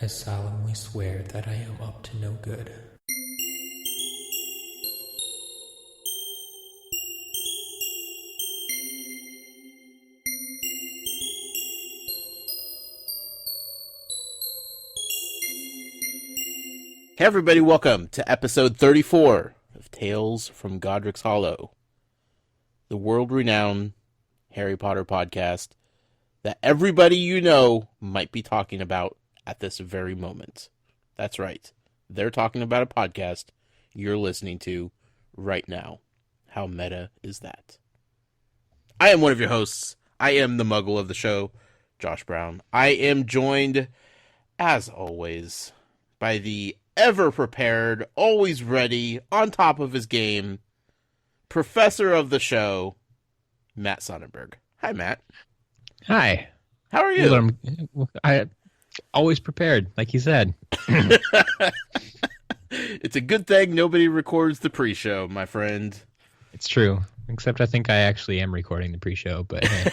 I solemnly swear that I am up to no good. Hey everybody, welcome to episode 34 of Tales from Godric's Hollow, the world-renowned Harry Potter podcast that everybody you know might be talking about at this very moment. That's right. They're talking about a podcast you're listening to right now. How meta is that? I am one of your hosts. I am the muggle of the show, Josh Brown. I am joined, as always, by the ever-prepared, always ready, on top of his game, professor of the show, Matt Sonnenberg. Hi, Matt. Hi. How are you? I always prepared, like you said. It's a good thing nobody records the pre-show, my friend. It's true. Except I think I actually am recording the pre-show, but hey,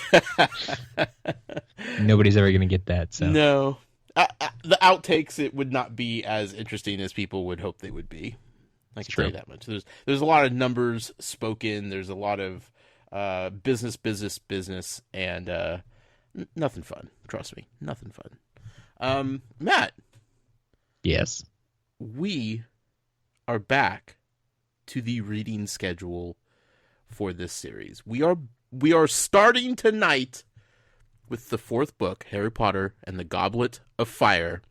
nobody's ever going to get that. So No. The outtakes, it would not be as interesting as people would hope they would be. I can tell you that much. There's a lot of numbers spoken. There's a lot of business, and nothing fun. Trust me, nothing fun. Matt. Yes. We are back to the reading schedule for this series. We are starting tonight with the fourth book, Harry Potter and the Goblet of Fire.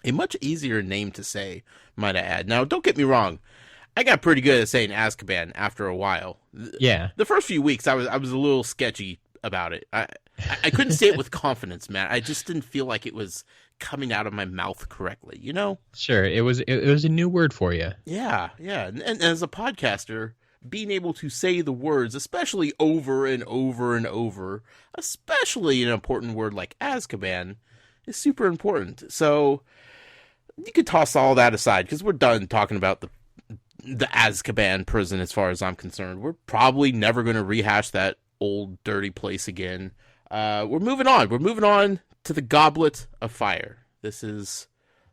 A much easier name to say, might I add. Now, don't get me wrong. I got pretty good at saying Azkaban after a while. Yeah. The first few weeks, I was a little sketchy about it. I couldn't say it with confidence, Matt. I just didn't feel like it was coming out of my mouth correctly, you know? Sure. It was a new word for you. Yeah. And as a podcaster, being able to say the words, especially over and over and over, especially an important word like Azkaban, is super important. So you could toss all that aside because we're done talking about the Azkaban prison as far as I'm concerned. We're probably never going to rehash that old dirty place again. We're moving on. We're moving on to the Goblet of Fire. This is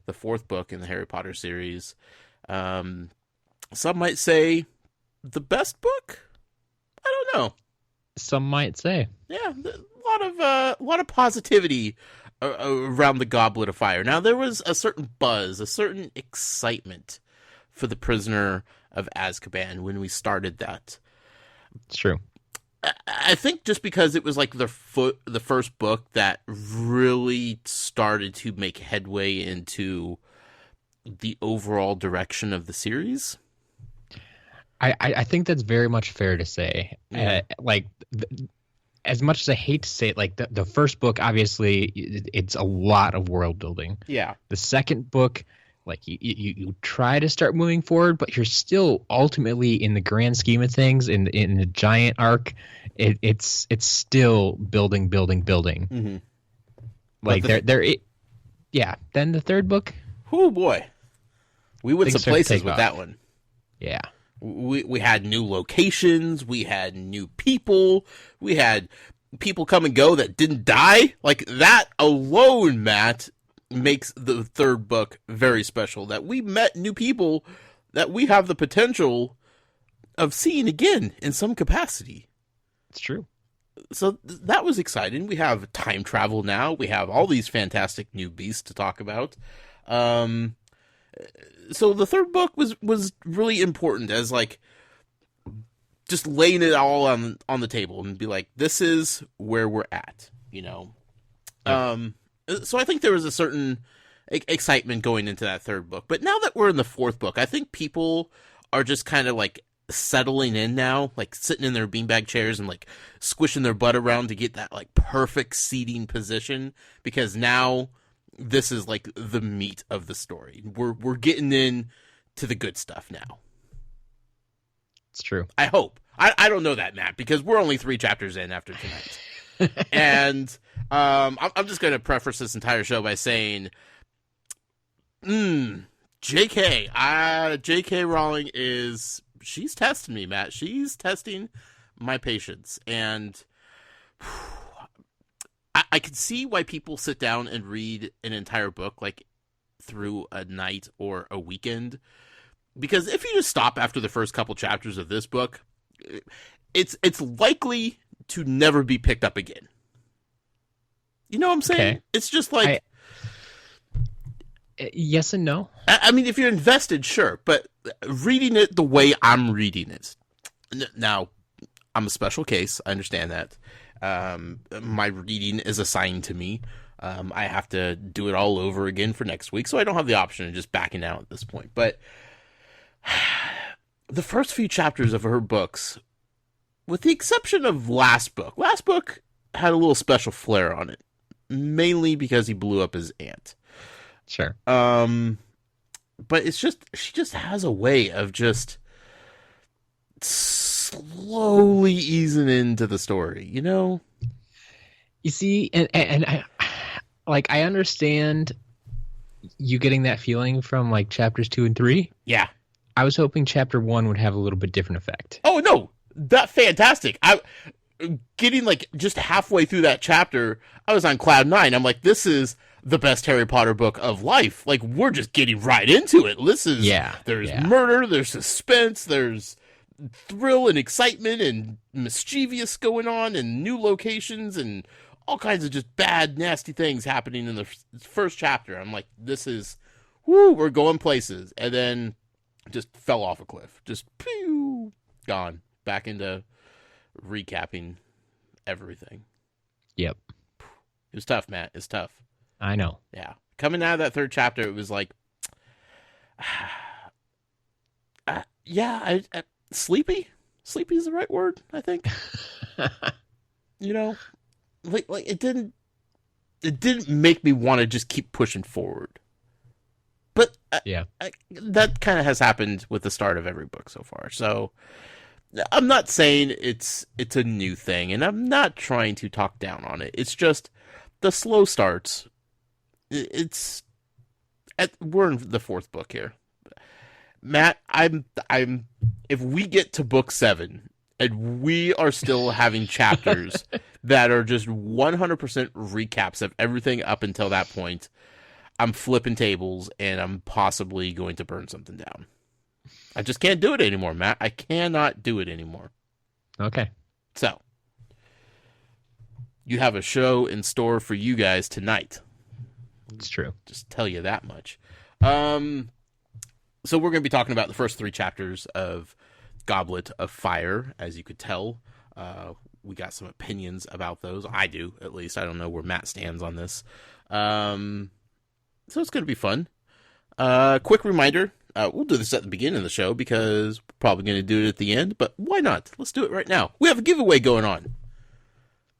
the fourth book in the Harry Potter series. Some might say the best book? I don't know. Some might say. Yeah, a lot of positivity around the Goblet of Fire. Now, there was a certain buzz, a certain excitement for the Prisoner of Azkaban when we started that. It's true. I think just because it was like the first book that really started to make headway into the overall direction of the series. I think that's very much fair to say. Yeah. As much as I hate to say it, like the first book, obviously, it's a lot of world building. Yeah. The second book, like you try to start moving forward, but you're still ultimately, in the grand scheme of things, in the giant arc, it's still building. Mm-hmm. Like yeah. Then the third book. Oh boy, we went some places with off. that one. Yeah. We had new locations, we had new people, we had people come and go that didn't die. Like, that alone, Matt, makes the third book very special. That we met new people that we have the potential of seeing again in some capacity. It's true. So that was exciting. We have time travel now. We have all these fantastic new beasts to talk about. So the third book was really important as, like, just laying it all on the table and be like, this is where we're at, you know? Yep. So I think there was a certain excitement going into that third book. But now that we're in the fourth book, I think people are just kind of, like, settling in now, like, sitting in their beanbag chairs and, like, squishing their butt around to get that, like, perfect seating position, because now this is like the meat of the story. We're getting in to the good stuff now. It's true. I hope. I don't know that, Matt, because we're only 3 chapters in after tonight. And I'm just going to preface this entire show by saying, JK. JK Rowling she's testing me, Matt. She's testing my patience. And I could see why people sit down and read an entire book. Like, through a night or a weekend. Because if you just stop after the first couple chapters of this book, it's likely to never be picked up again. You know what I'm saying? Okay. It's just like... Yes and no. I mean, if you're invested, sure. But reading it the way I'm reading it... Now, I'm a special case. I understand that. My reading is assigned to me. I have to do it all over again for next week, so I don't have the option of just backing out at this point. But the first few chapters of her books, with the exception of last book had a little special flair on it, mainly because he blew up his aunt. Sure. But it's just, she just has a way of just slowly easing into the story, you know? You see, and I understand you getting that feeling from like chapters 2 and 3. Yeah. I was hoping chapter 1 would have a little bit different effect. Oh no, that's fantastic. I getting like just halfway through that chapter, I was on cloud 9. I'm like, this is the best Harry Potter book of life. Like, we're just getting right into it. This is, there's murder, there's suspense, there's thrill and excitement and mischievous going on and new locations and all kinds of just bad, nasty things happening in the first chapter. I'm like, this is, whoo, we're going places. And then just fell off a cliff. Just, pew, gone. Back into recapping everything. Yep. It was tough, Matt. It's tough. I know. Yeah. Coming out of that third chapter, it was like, sleepy. Sleepy is the right word, I think. You know, like it didn't make me want to just keep pushing forward. But that kind of has happened with the start of every book so far. So I'm not saying it's a new thing, and I'm not trying to talk down on it. It's just the slow starts. We're in the fourth book here, Matt. I'm. If we get to book 7 and we are still having chapters that are just 100% recaps of everything up until that point, I'm flipping tables and I'm possibly going to burn something down. I just can't do it anymore, Matt. I cannot do it anymore. Okay. So, you have a show in store for you guys tonight. It's true. Just tell you that much. So we're going to be talking about the first 3 chapters of Goblet of Fire. As you could tell, we got some opinions about those. I do, at least. I don't know where Matt stands on this. So it's going to be fun. Quick reminder, we'll do this at the beginning of the show because we're probably going to do it at the end, but why not? Let's do it right now. We have a giveaway going on.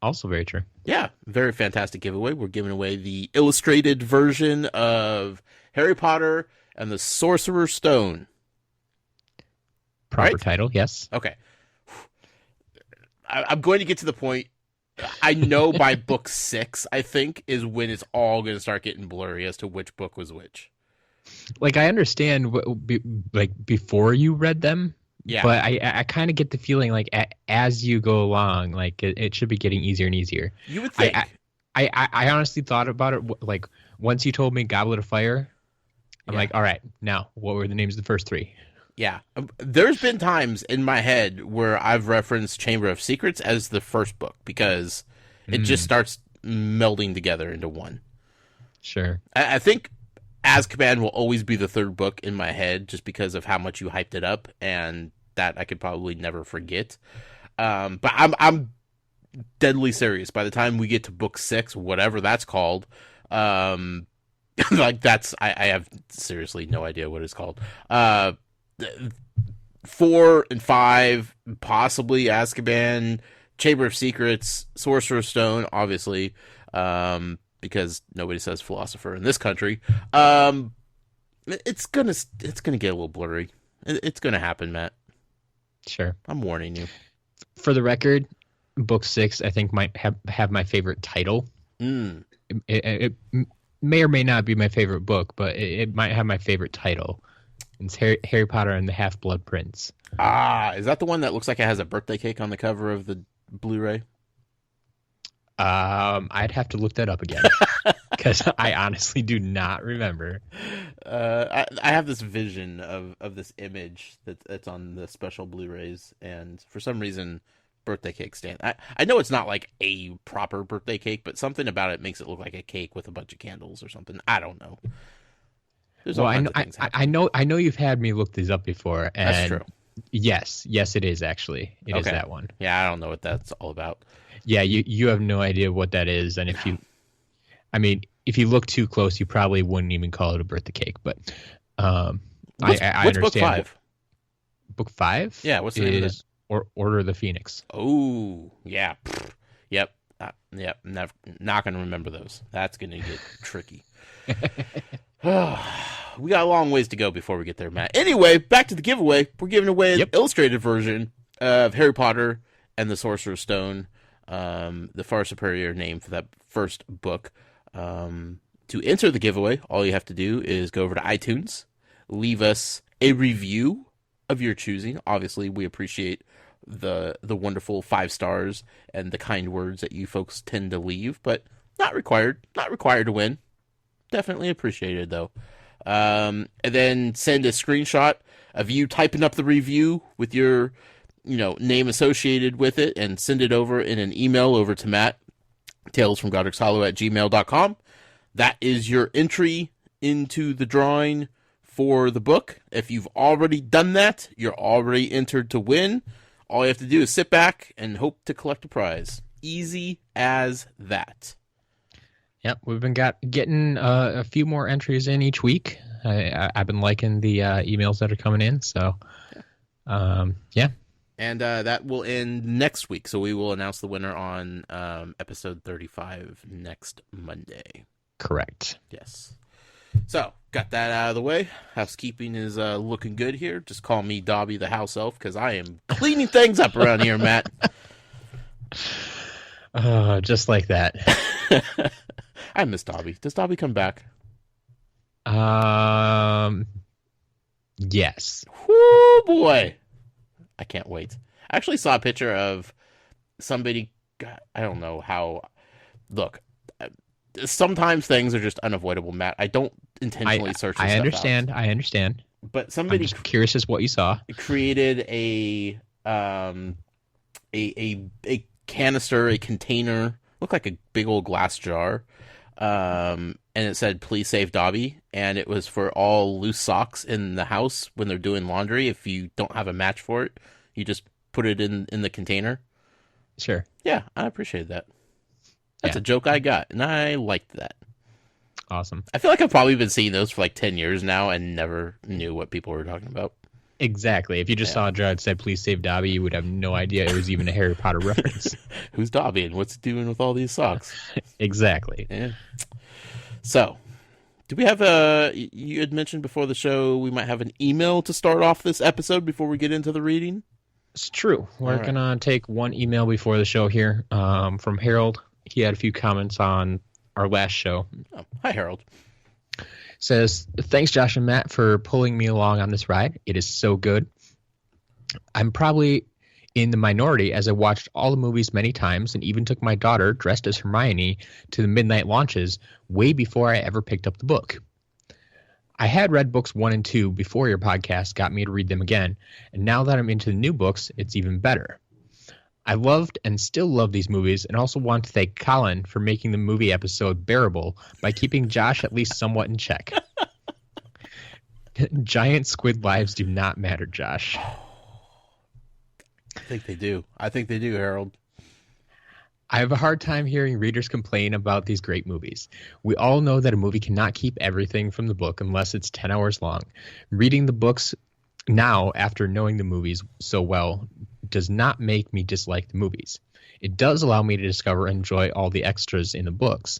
Also very true. Yeah, very fantastic giveaway. We're giving away the illustrated version of Harry Potter and the Sorcerer's Stone. Proper title, yes. Okay. I'm going to get to the point. I know by book 6, I think, is when it's all going to start getting blurry as to which book was which. Like, I understand, before you read them, yeah. But I kind of get the feeling, like, as you go along, like, it should be getting easier and easier. You would think. I honestly thought about it, like, once you told me Goblet of Fire, I'm like, all right, now, what were the names of the first 3? Yeah. There's been times in my head where I've referenced Chamber of Secrets as the first book because it just starts melding together into one. Sure. I think Azkaban will always be the third book in my head just because of how much you hyped it up, and that I could probably never forget. But I'm deadly serious. By the time we get to book 6, whatever that's called, like I have seriously no idea what it's called. 4 and 5, possibly Azkaban, Chamber of Secrets, Sorcerer's Stone, obviously, because nobody says philosopher in this country. It's gonna get a little blurry. It's gonna happen, Matt. Sure, I'm warning you. For the record, book 6 I think might have my favorite title. It may or may not be my favorite book, but it might have my favorite title. It's Harry Potter and the Half-Blood Prince. Is that the one that looks like it has a birthday cake on the cover of the Blu-ray? I'd have to look that up again. because I honestly do not remember. I have this vision of this image that's on the special Blu-rays, and for some reason, birthday cake stand. I know it's not like a proper birthday cake, but something about it makes it look like a cake with a bunch of candles or something. I don't know. There's all kinds of things happening. I know you've had me look these up before, and That's true. Yes, it is actually. It is that one. Yeah, I don't know what that's all about. Yeah, you have no idea what that is, and if you look too close, you probably wouldn't even call it a birthday cake. But I what's understand. book 5? Book 5? Yeah, what's the name of that? Order of the Phoenix. Oh, yeah. Yep. Yep. Not going to remember those. That's going to get tricky. We got a long ways to go before we get there, Matt. Anyway, back to the giveaway. We're giving away an illustrated version of Harry Potter and the Sorcerer's Stone, the far superior name for that first book. To enter the giveaway, all you have to do is go over to iTunes, leave us a review of your choosing. Obviously, we appreciate the wonderful 5 stars and the kind words that you folks tend to leave, but not required to win. Definitely appreciated, though. And then send a screenshot of you typing up the review with your name associated with it, and send it over in an email over to Matt, talesfromgodricshollow@gmail.com. That is your entry into the drawing for the book. If you've already done that, you're already entered to win. All you have to do is sit back and hope to collect a prize. Easy as that. Yep, we've been getting a few more entries in each week. I've been liking the emails that are coming in, so yeah. And that will end next week, so we will announce the winner on episode 35 next Monday. Correct. Yes. So, got that out of the way. Housekeeping is looking good here. Just call me Dobby the house elf, because I am cleaning things up around here, Matt. Just like that. I miss Dobby. Does Dobby come back? Yes. Whoo, boy. I can't wait. I actually saw a picture of somebody. I don't know how. Look, sometimes things are just unavoidable, Matt. I don't intentionally search this stuff out. I understand. But somebody, I'm just curious as what you saw. Created a canister, a container, looked like a big old glass jar. And it said, "Please save Dobby," and it was for all loose socks in the house when they're doing laundry. If you don't have a match for it, you just put it in the container. Sure. Yeah, I appreciate that. That's a joke I got, and I liked that. Awesome. I feel like I've probably been seeing those for like 10 years now and never knew what people were talking about. Exactly. If you just saw a jar that said, "Please save Dobby," you would have no idea it was even a Harry Potter reference. Who's Dobby and what's it doing with all these socks? Exactly. Yeah. So, do we have you had mentioned before the show we might have an email to start off this episode before we get into the reading? It's true. We're going to take one email before the show here from Harold. He had a few comments on our last show. Oh, hi, Harold. Says, "Thanks, Josh and Matt, for pulling me along on this ride. It is so good. I'm probably in the minority, as I watched all the movies many times and even took my daughter, dressed as Hermione, to the midnight launches way before I ever picked up the book. I had read books 1 and 2 before your podcast got me to read them again, and now that I'm into the new books, it's even better. I loved and still love these movies, and also want to thank Colin for making the movie episode bearable by keeping Josh at least somewhat in check. Giant squid lives do not matter, Josh." I think they do. Harold. I have a hard time hearing readers complain about these great movies. We all know that a movie cannot keep everything from the book unless it's 10 hours long. Reading the books now, after knowing the movies so well, does not make me dislike the movies. It does allow me to discover and enjoy all the extras in the books.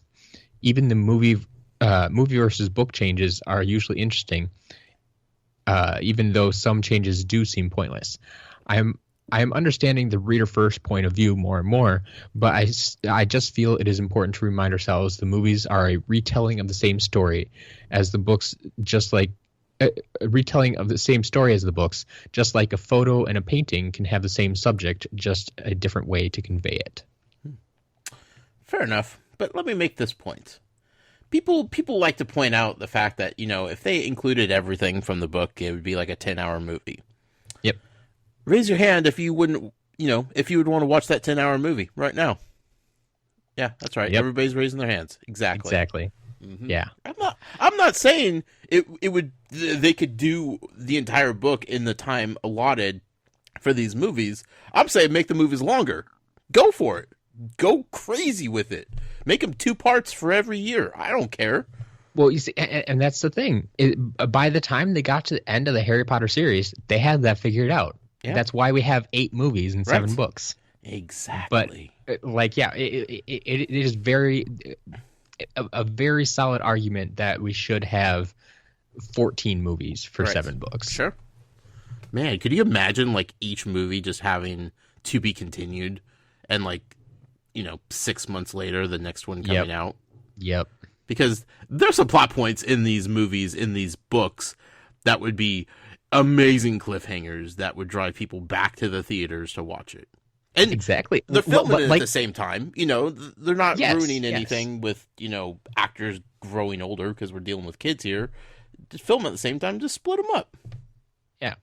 Even the movie versus book changes are usually interesting, even though some changes do seem pointless. I am understanding the reader first point of view more and more, but I just feel it is important to remind ourselves the movies are a retelling of the same story as the books, just like a retelling of the same story as the books, just like a photo and a painting can have the same subject, just a different way to convey it. Fair enough, but let me make this point. people like to point out the fact that, if they included everything from the book, it would be like a 10-hour movie. Yep. Raise your hand if you wouldn't, if you would want to watch that 10-hour movie right now. Yeah, that's right. Yep. Everybody's raising their hands. Exactly. Mm-hmm. Yeah. I'm not saying they could do the entire book in the time allotted for these movies. I'm saying make the movies longer. Go for it. Go crazy with it. Make them 2 parts for every year. I don't care. Well, you see, and that's the thing. By the time they got to the end of the Harry Potter series, they had that figured out. Yeah. That's why we have 8 movies and 7 books. Exactly. But it is a very solid argument that we should have 14 movies for 7 books. Sure. Man, could you imagine like each movie just having to be continued and 6 months later the next one coming out? Yep. Because there's some plot points in these movies, in these books, that would be amazing cliffhangers that would drive people back to the theaters to watch it. And exactly. They're filming it at the same time. They're not ruining anything with, actors growing older because we're dealing with kids here. Just film at the same time. Just split them up. Yeah.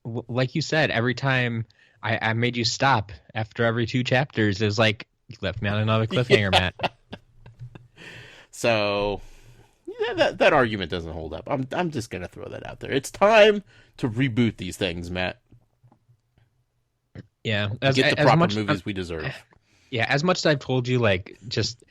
Like you said, every time I made you stop after every 2 chapters, it was like, you left me on another cliffhanger, Matt. So that argument doesn't hold up. I'm just going to throw that out there. It's time to reboot these things, Matt. Yeah, get the proper movies we deserve. Yeah, as much as I've told you, just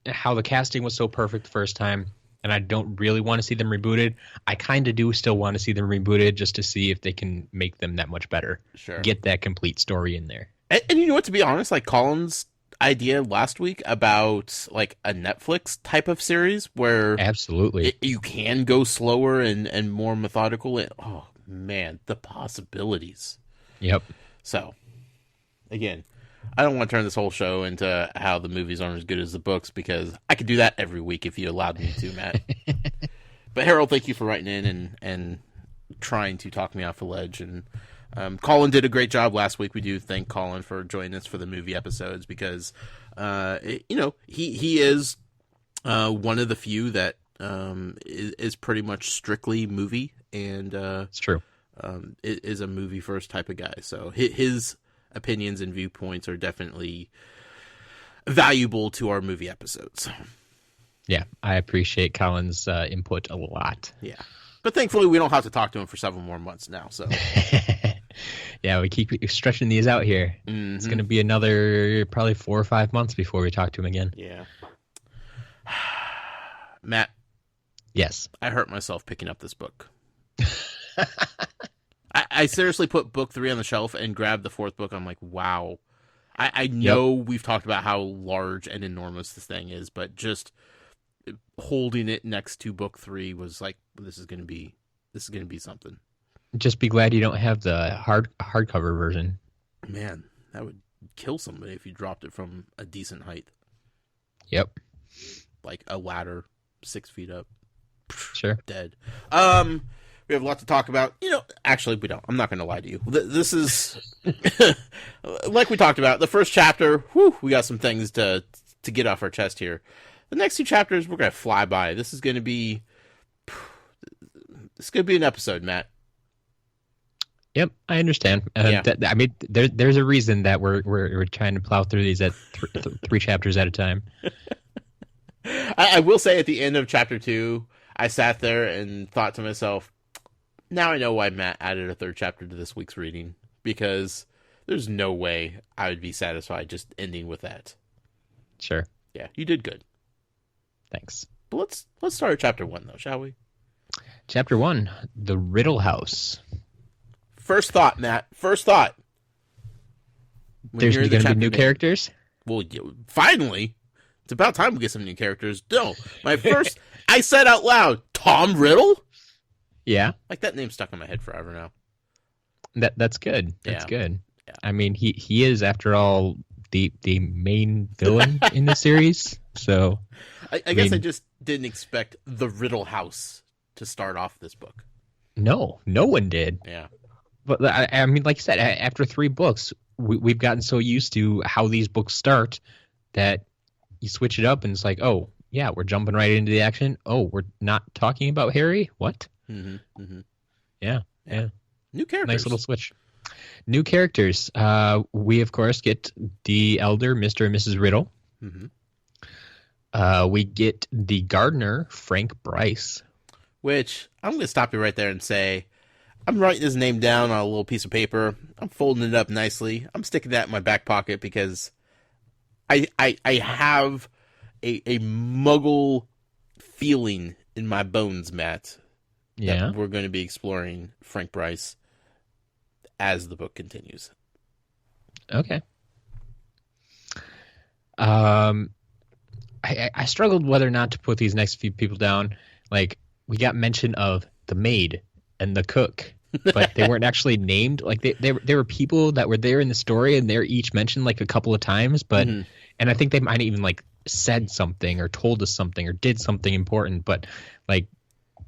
how the casting was so perfect the first time, and I don't really want to see them rebooted. I kind of do still want to see them rebooted just to see if they can make them that much better. Sure, get that complete story in there. And you know what? To be honest, Colin's idea last week about a Netflix type of series where absolutely you can go slower and more methodical. Oh man, the possibilities. Yep. So. Again, I don't want to turn this whole show into how the movies aren't as good as the books because I could do that every week if you allowed me to, Matt. But Harold, thank you for writing in and trying to talk me off the ledge. And Colin did a great job last week. We do thank Colin for joining us for the movie episodes because, he is one of the few that is pretty much strictly movie and it's true. Is a movie first type of guy. So his opinions and viewpoints are definitely valuable to our movie episodes. Yeah, I appreciate Colin's input a lot. Yeah, but thankfully we don't have to talk to him for several more months now. So yeah, we keep stretching these out here. Mm-hmm. It's going to be another probably 4 or 5 months before we talk to him again. Yeah. Matt. Yes. I hurt myself picking up this book. I seriously put book 3 on the shelf and grabbed the 4th book. I'm like, wow. I know we've talked about how large and enormous this thing is, but just holding it next to book 3 was like, this is going to be something. Just be glad you don't have the hardcover version. Man, that would kill somebody if you dropped it from a decent height. Yep. Like a ladder 6 feet up. Sure. Dead. We have a lot to talk about. Actually, we don't. I'm not going to lie to you. This is, like we talked about, the first chapter, whew, we got some things to get off our chest here. The next 2 chapters, we're going to fly by. This is going to be an episode, Matt. Yep, I understand. Yeah. There's a reason that we're trying to plow through these at 3 chapters at a time. I will say at the end of chapter 2, I sat there and thought to myself, now I know why Matt added a 3rd chapter to this week's reading, because there's no way I would be satisfied just ending with that. Sure. Yeah, you did good. Thanks. But let's start at chapter 1, though, shall we? Chapter 1, the Riddle House. First thought, Matt. First thought. There's going to be new characters? Well, finally. It's about time we get some new characters. No, my first, I said out loud, Tom Riddle? Yeah. Like, that name stuck in my head forever now. That's good. That's good. Yeah. I mean, he is, after all, the main villain in the series. So I guess I just didn't expect the Riddle House to start off this book. No one did. Yeah. But I mean, like you said, after 3 books, we've gotten so used to how these books start that you switch it up and it's like, oh, yeah, we're jumping right into the action. Oh, we're not talking about Harry? What? Mm-hmm. Mm-hmm. Yeah. New characters. Nice little switch. New characters. We, of course, get the elder, Mr. and Mrs. Riddle. Mm-hmm. We get the gardener, Frank Bryce. Which, I'm going to stop you right there and say, I'm writing his name down on a little piece of paper. I'm folding it up nicely. I'm sticking that in my back pocket because I have a muggle feeling in my bones, Matt. Yeah. That we're going to be exploring Frank Bryce as the book continues. Okay. I struggled whether or not to put these next few people down. Like, we got mention of the maid and the cook, but they weren't actually named. Like, they were people that were there in the story, and they're each mentioned like a couple of times. But and I think they might even like said something or told us something or did something important, but like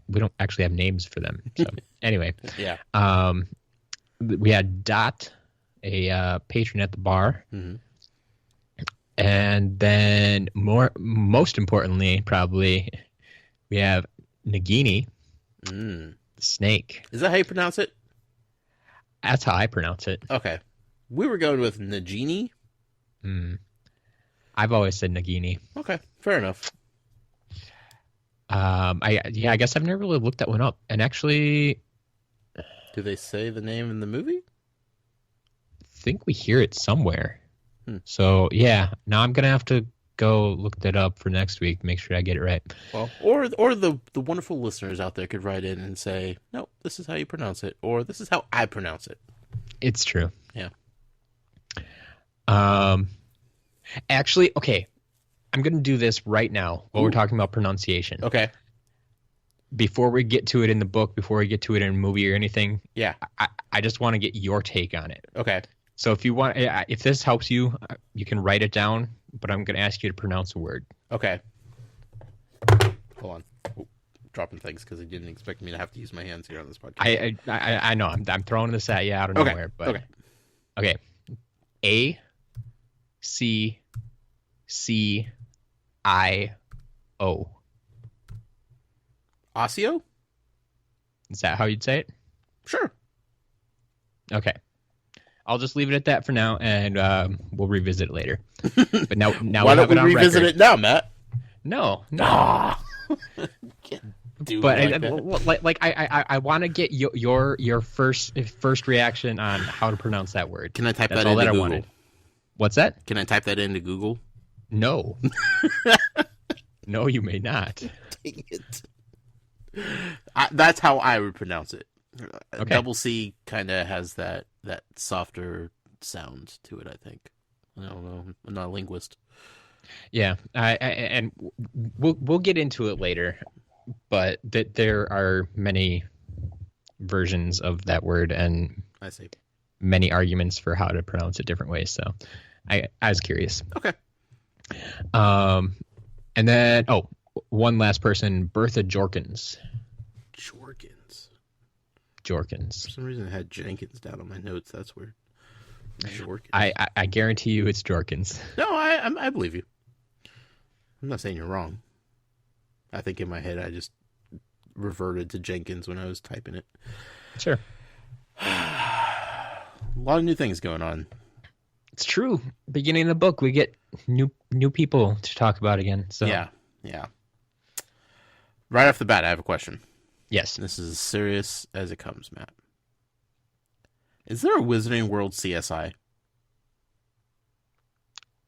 we don't actually have names for them. So anyway, yeah. We had Dot, a patron at the bar. Mm-hmm. And then most importantly, probably, we have Nagini, the snake. Is that how you pronounce it? That's how I pronounce it. Okay. We were going with Nagini. I've always said Nagini. Okay, fair enough. I guess I've never really looked that one up. And actually, do they say the name in the movie? I think we hear it somewhere. So, yeah, now I'm going to have to go look that up for next week, make sure I get it right. Well, or the wonderful listeners out there could write in and say, no, this is how you pronounce it, or this is how I pronounce it. It's true. Yeah. Actually, okay, I'm going to do this right now while we're talking about pronunciation. Okay. Before we get to it in the book, before we get to it in a movie or anything, yeah, I just want to get your take on it. Okay. So if you want, if this helps you, you can write it down, but I'm going to ask you to pronounce a word. Okay. Hold on. Oh, dropping things because I didn't expect me to have to use my hands here on this podcast. I know. I'm throwing this at you out of nowhere. But okay. A C C I O. Osseo? Is that how you'd say it? Sure. Okay. I'll just leave it at that for now, and we'll revisit it later. But now why don't we revisit it now, Matt? No. But I want to get your first reaction on how to pronounce that word. Can I type That's that all into that I Google? wanted. What's that? Can I type that into Google? No. No, you may not. Dang it. That's how I would pronounce it. Okay. Double C kind of has that softer sound to it, I think. I don't know. I'm not a linguist. Yeah, and we'll get into it later, but there are many versions of that word, and I see many arguments for how to pronounce it different ways. So I was curious. Okay. And then one last person, Bertha Jorkins. Jorkins. For some reason, I had Jenkins down on my notes. That's weird. Jorkins. I guarantee you it's Jorkins. No, I believe you. I'm not saying you're wrong. I think in my head I just reverted to Jenkins when I was typing it. Sure. A lot of new things going on. It's true. Beginning of the book, we get new people to talk about again. So yeah. Right off the bat, I have a question. Yes. This is as serious as it comes, Matt. Is there a Wizarding World CSI?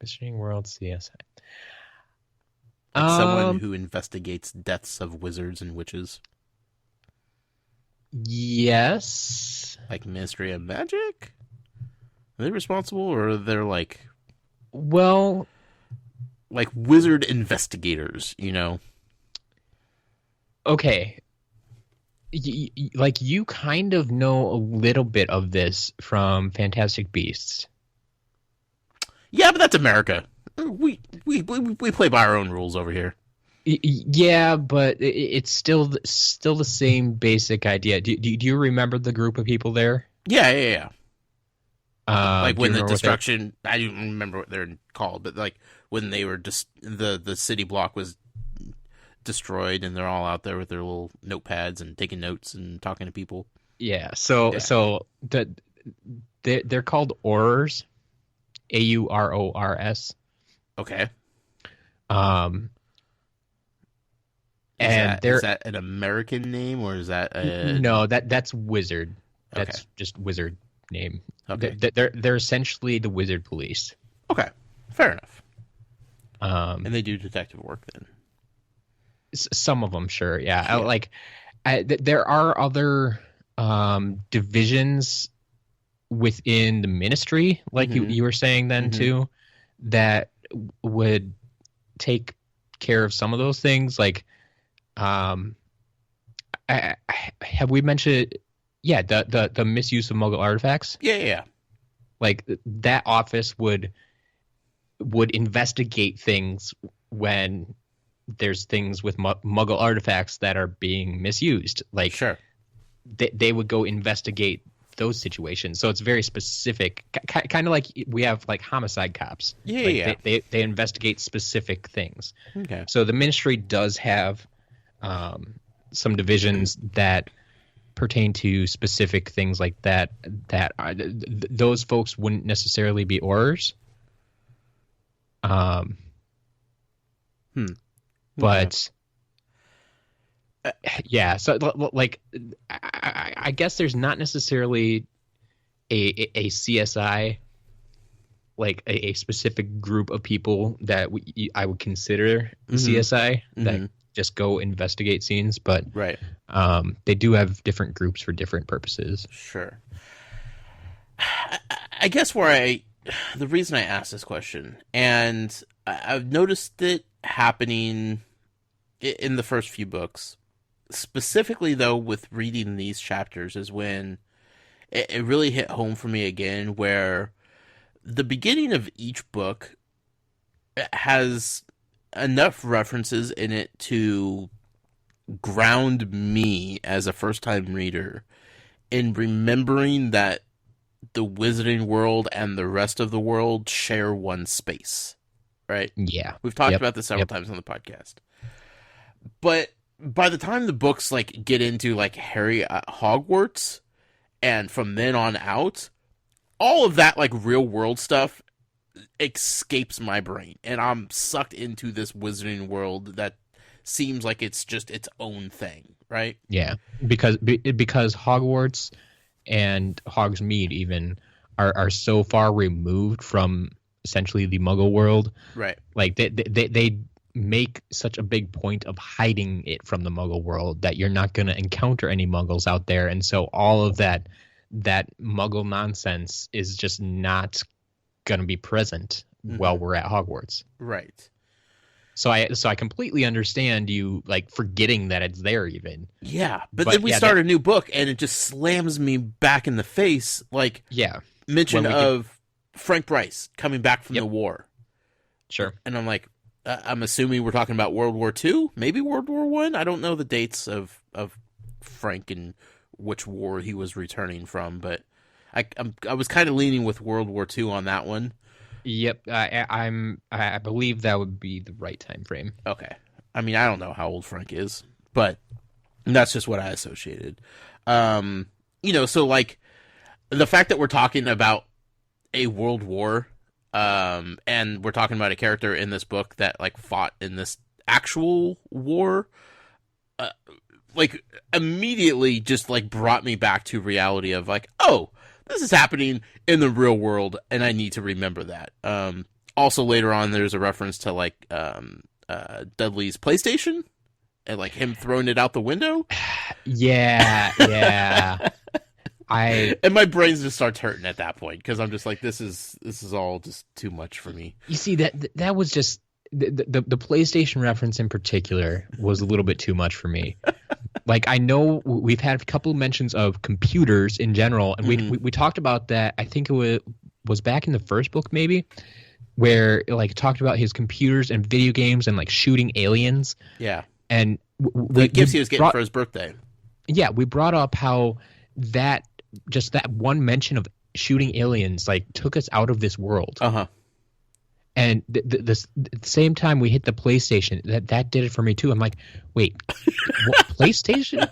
Wizarding World CSI. Like someone who investigates deaths of wizards and witches? Yes. Like Ministry of Magic? Are they responsible, or are they like... Well... like wizard investigators, you know? Okay. Like, you kind of know a little bit of this from Fantastic Beasts. Yeah, but that's America. We play by our own rules over here. Yeah, but it's still the same basic idea. Do you remember the group of people there? Yeah. Like when the destruction, I don't remember what they're called, but like when they were just the city block was destroyed, and they're all out there with their little notepads and taking notes and talking to people. Yeah. So they're called Aurors, Aurors. Okay. And is that an American name, or is that a... No, that's wizard. That's Okay. just wizard name. Okay. They're essentially the wizard police. Okay, fair enough. And And they do detective work then. some of them, sure, yeah. There are other divisions within the ministry, like you were saying then too, that would take care of some of those things. Like, have we mentioned? Yeah, the misuse of Muggle artifacts. Yeah. Like that office would investigate things when there's things with Muggle artifacts that are being misused. Like, Sure. They would go investigate those situations. So it's very specific, kind of like we have like homicide cops. Yeah. They investigate specific things. Okay. So the ministry does have some divisions that pertain to specific things like that. That are, those folks wouldn't necessarily be Aurors. But yeah, so like I guess there's not necessarily a CSI, like a specific group of people that I would consider CSI that just go investigate scenes, but Right. They do have different groups for different purposes. Sure. I guess the reason I asked this question, and I've noticed it happening in the first few books, specifically though with reading these chapters, is when it really hit home for me again, where the beginning of each book has enough references in it to ground me as a first-time reader in remembering that the Wizarding world and the rest of the world share one space, right? Yeah. We've talked about this several times on the podcast. But by the time the books like get into like Harry at Hogwarts and from then on out, all of that like real world stuff escapes my brain, and I'm sucked into this Wizarding world that seems like it's just its own thing, right? Yeah, because Hogwarts and Hogsmeade even are so far removed from essentially the Muggle world, right? Like they make such a big point of hiding it from the Muggle world that you're not going to encounter any Muggles out there, and so all of that Muggle nonsense is just not going to be present while we're at Hogwarts. Right. So I completely understand you like forgetting that it's there even. Yeah, but then we start a new book and it just slams me back in the face, like mention of Frank Bryce coming back from the war. Sure. And I'm like, I'm assuming we're talking about World War II, maybe World War I. I don't know the dates of Frank and which war he was returning from, but I was kind of leaning with World War II on that one. Yep, I believe that would be the right time frame. Okay, I mean I don't know how old Frank is, but that's just what I associated. So like the fact that we're talking about a world war, and we're talking about a character in this book that like fought in this actual war, like immediately just like brought me back to reality of like, oh, this is happening in the real world, and I need to remember that. Also, later on, there's a reference to like Dudley's PlayStation and like him throwing it out the window. Yeah. And my brain just starts hurting at that point because I'm just like, this is all just too much for me. You see that was just the PlayStation reference in particular was a little bit too much for me. Like, I know we've had a couple of mentions of computers in general, and we talked about that. I think it was back in the first book, maybe, where like talked about his computers and video games and like shooting aliens. Yeah, and the gifts he was getting for his birthday. Yeah, we brought up how that one mention of shooting aliens like took us out of this world. And at the same time we hit the PlayStation, that did it for me too. I'm like, wait, what, PlayStation?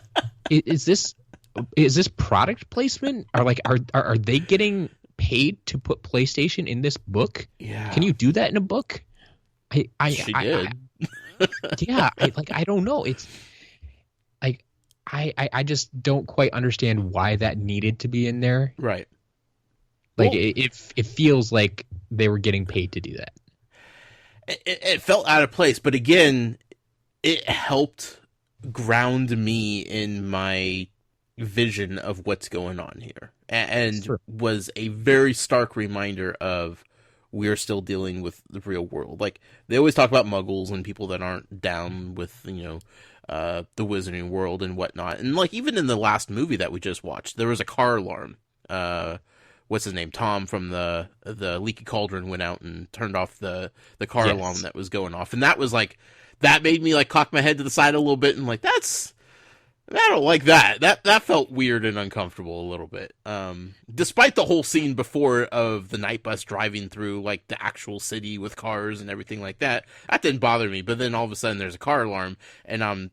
Is this product placement? Are they getting paid to put PlayStation in this book? Yeah. Can you do that in a book? She did. I don't know. It's like I just don't quite understand why that needed to be in there. Right. Like Well, it feels like they were getting paid to do that. it felt out of place, but again, it helped ground me in my vision of what's going on here, and Sure. was a very stark reminder of we're still dealing with the real world. Like, they always talk about muggles and people that aren't down with, the wizarding world and whatnot. And like, even in the last movie that we just watched, there was a car alarm. What's his name? Tom from the Leaky Cauldron went out and turned off the car Yes. alarm that was going off. And that was like, that made me like cock my head to the side a little bit and like, I don't like that. That felt weird and uncomfortable a little bit. Despite the whole scene before of the night bus driving through like the actual city with cars and everything like that, that didn't bother me. But then all of a sudden there's a car alarm and I'm,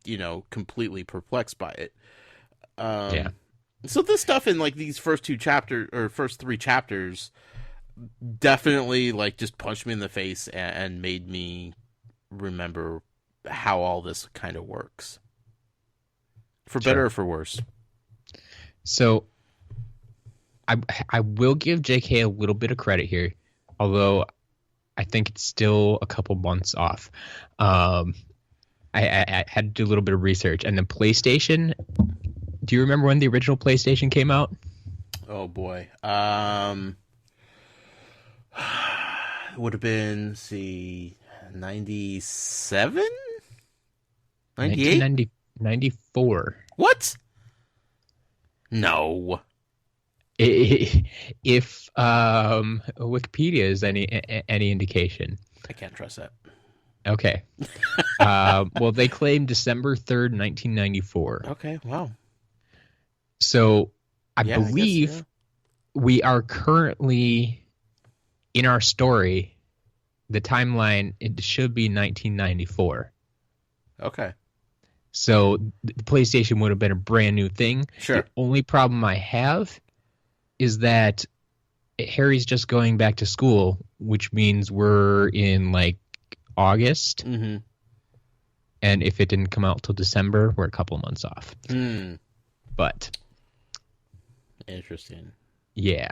completely perplexed by it. Yeah. So this stuff in like these first three chapters definitely like just punched me in the face and made me remember how all this kind of works. For better Sure. or for worse. So I will give JK a little bit of credit here, although I think it's still a couple months off. I had to do a little bit of research, and the PlayStation. Do you remember when the original PlayStation came out? Oh boy. Would have been, let's see, 97? 98? 94. What? No. If Wikipedia is any indication. I can't trust that. Okay. Well, they claim December 3rd, 1994. Okay, wow. So I Yeah, I guess, believe yeah. we are currently in our story. The timeline, it should be 1994. Okay. So the PlayStation would have been a brand new thing. Sure. The only problem I have is that Harry's just going back to school, which means we're in like August. Mm-hmm. And if it didn't come out till December, we're a couple months off. But Interesting. yeah,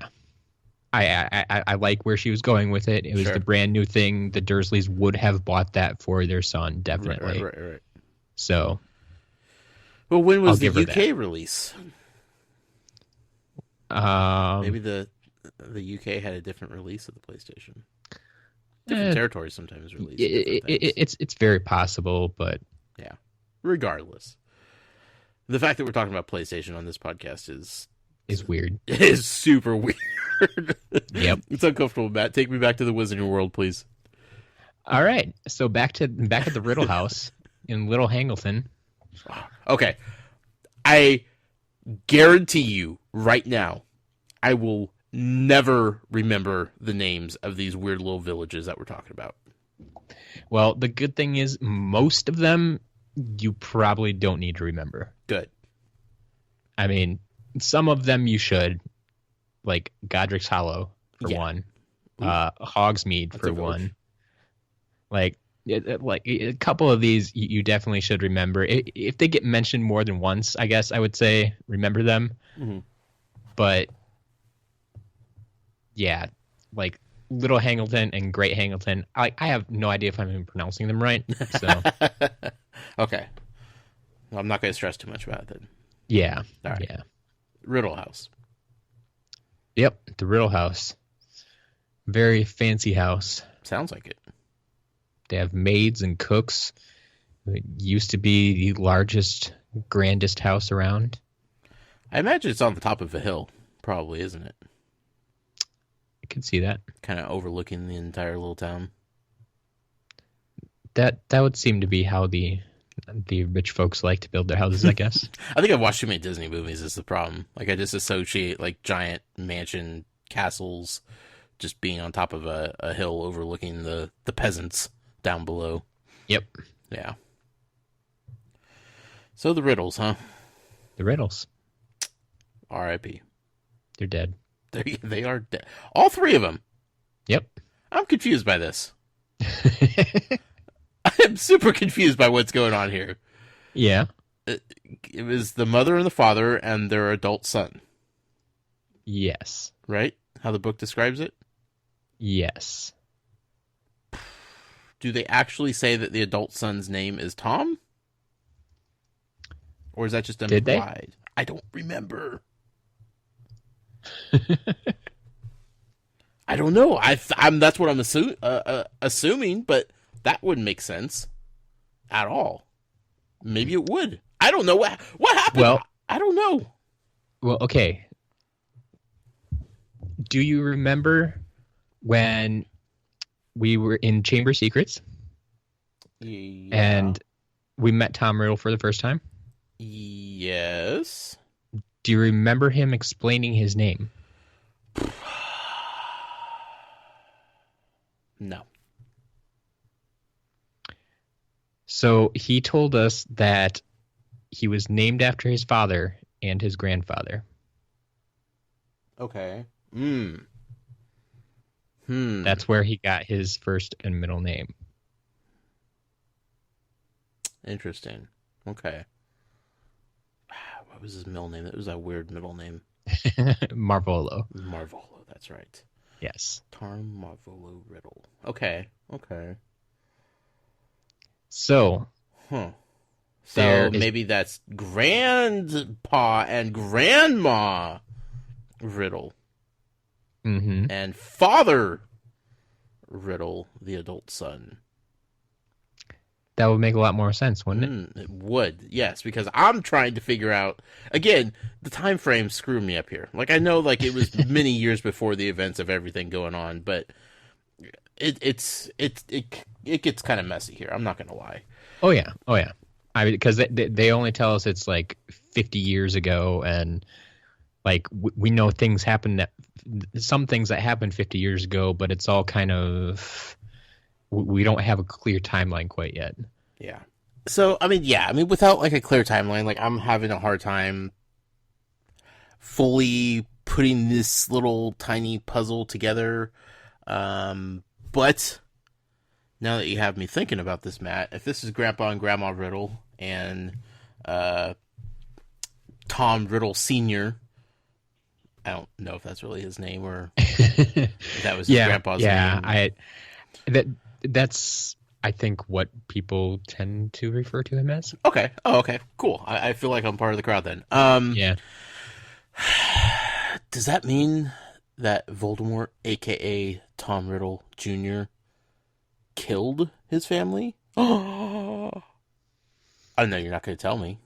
I like where she was going with it. It was Sure. the brand new thing. The Dursleys would have bought that for their son, definitely. Right. So Well, when I'll was the give her UK release? Maybe the UK had a different release of the PlayStation. Different territories sometimes release different things. it's very possible, but Yeah. Regardless, the fact that we're talking about PlayStation on this podcast is weird. super weird. Yep. It's uncomfortable, Matt. Take me back to the Wizarding World, please. All right. So back at the Riddle House in Little Hangleton. Okay. I guarantee you right now, I will never remember the names of these weird little villages that we're talking about. Well, the good thing is most of them you probably don't need to remember. Good. I mean, some of them you should, like Godric's Hollow for Yeah. one, Hogsmeade That's for a village. one. Like a couple of these you definitely should remember. If they get mentioned more than once, I guess I would say remember them. Mm-hmm. But yeah, like Little Hangleton and Great Hangleton, I have no idea if I'm even pronouncing them right. So Okay. Well, I'm not going to stress too much about it then. yeah, All right. yeah, Riddle House. yep. The Riddle House, very fancy house. Sounds like it. They have maids and cooks. It used to be the largest, grandest house around. I imagine it's on the top of a hill, probably, isn't it? I could see that. Kind of overlooking the entire little town. That would seem to be how the rich folks like to build their houses, I guess. I think I've watched too many Disney movies is the problem. Like, I just associate, like, giant mansion castles just being on top of a hill overlooking the peasants down below. Yep. Yeah. So the riddles, huh? The riddles. R.I.P. They're dead. They are dead. All three of them. Yep. I'm confused by this. I'm super confused by what's going on here. Yeah. It was the mother and the father and their adult son. Yes. Right? How the book describes it? Yes. Do they actually say that the adult son's name is Tom? Or is that just implied? Did they? I don't remember. I don't know. I'm that's what I'm assuming, but that wouldn't make sense at all. Maybe it would. I don't know what happened. Well, I don't know. Well, okay. Do you remember when we were in Chamber Secrets and we met Tom Riddle for the first time? Yes. Do you remember him explaining his name? No. So he told us that he was named after his father and his grandfather. Okay. That's where he got his first and middle name. Interesting. Okay. What was his middle name? It was a weird middle name. Marvolo. Marvolo, that's right. Yes. Tom Marvolo Riddle. Okay. So. So maybe that's Grandpa and Grandma Riddle. Mm-hmm. And Father Riddle, the adult son. That would make a lot more sense, wouldn't it? It would, yes, because I'm trying to figure out, again, the time frame screwed me up here. Like, I know, like, it was many years before the events of everything going on, but it gets kind of messy here. I'm not going to lie. Oh, yeah. I mean, because they only tell us it's, like, 50 years ago, and, like, we know things happened some things that happened 50 years ago, but it's all kind of... We don't have a clear timeline quite yet. Yeah. So, I mean, without, like, a clear timeline, like, I'm having a hard time fully putting this little tiny puzzle together. But now that you have me thinking about this, Matt, if this is Grandpa and Grandma Riddle and Tom Riddle Sr., I don't know if that's really his name or if that was his grandpa's name. Yeah, that's, I think, what people tend to refer to him as. Okay. Oh, okay. Cool. I feel like I'm part of the crowd then. Yeah. Does that mean that Voldemort, a.k.a. Tom Riddle Jr., killed his family? Oh, I know you're not going to tell me.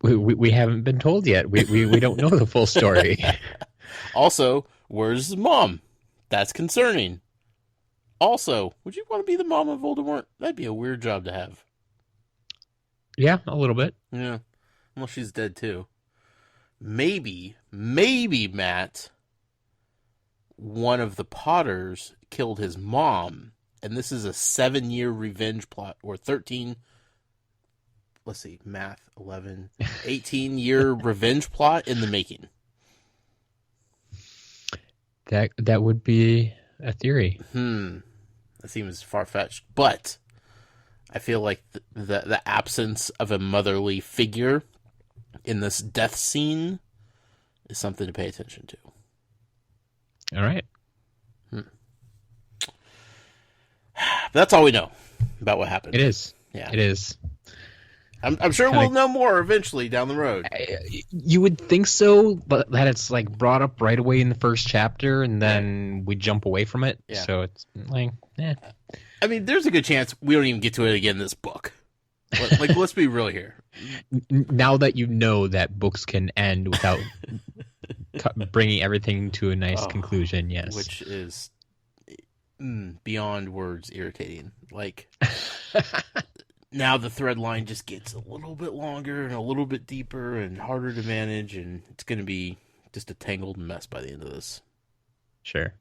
We haven't been told yet. We don't know the full story. Also, where's his mom? That's concerning. Also, would you want to be the mom of Voldemort? That'd be a weird job to have. Yeah, a little bit. Yeah. Well, she's dead too. Maybe, Matt, one of the Potters killed his mom, and this is a 7-year revenge plot, or 13, let's see, math, 11, 18-year revenge plot in the making. That would be a theory. That seems far-fetched, but I feel like the absence of a motherly figure in this death scene is something to pay attention to. All right. That's all we know about what happened. It is. Yeah. It is. I'm sure we'll know more eventually down the road. You would think so, but that it's like brought up right away in the first chapter, and then we jump away from it. Yeah. So it's like, I mean, there's a good chance we don't even get to it again in this book. Like, let's be real here. Now that you know that books can end without bringing everything to a nice conclusion, yes. Which is beyond words irritating. Like, now the thread line just gets a little bit longer and a little bit deeper and harder to manage, and it's going to be just a tangled mess by the end of this. Sure.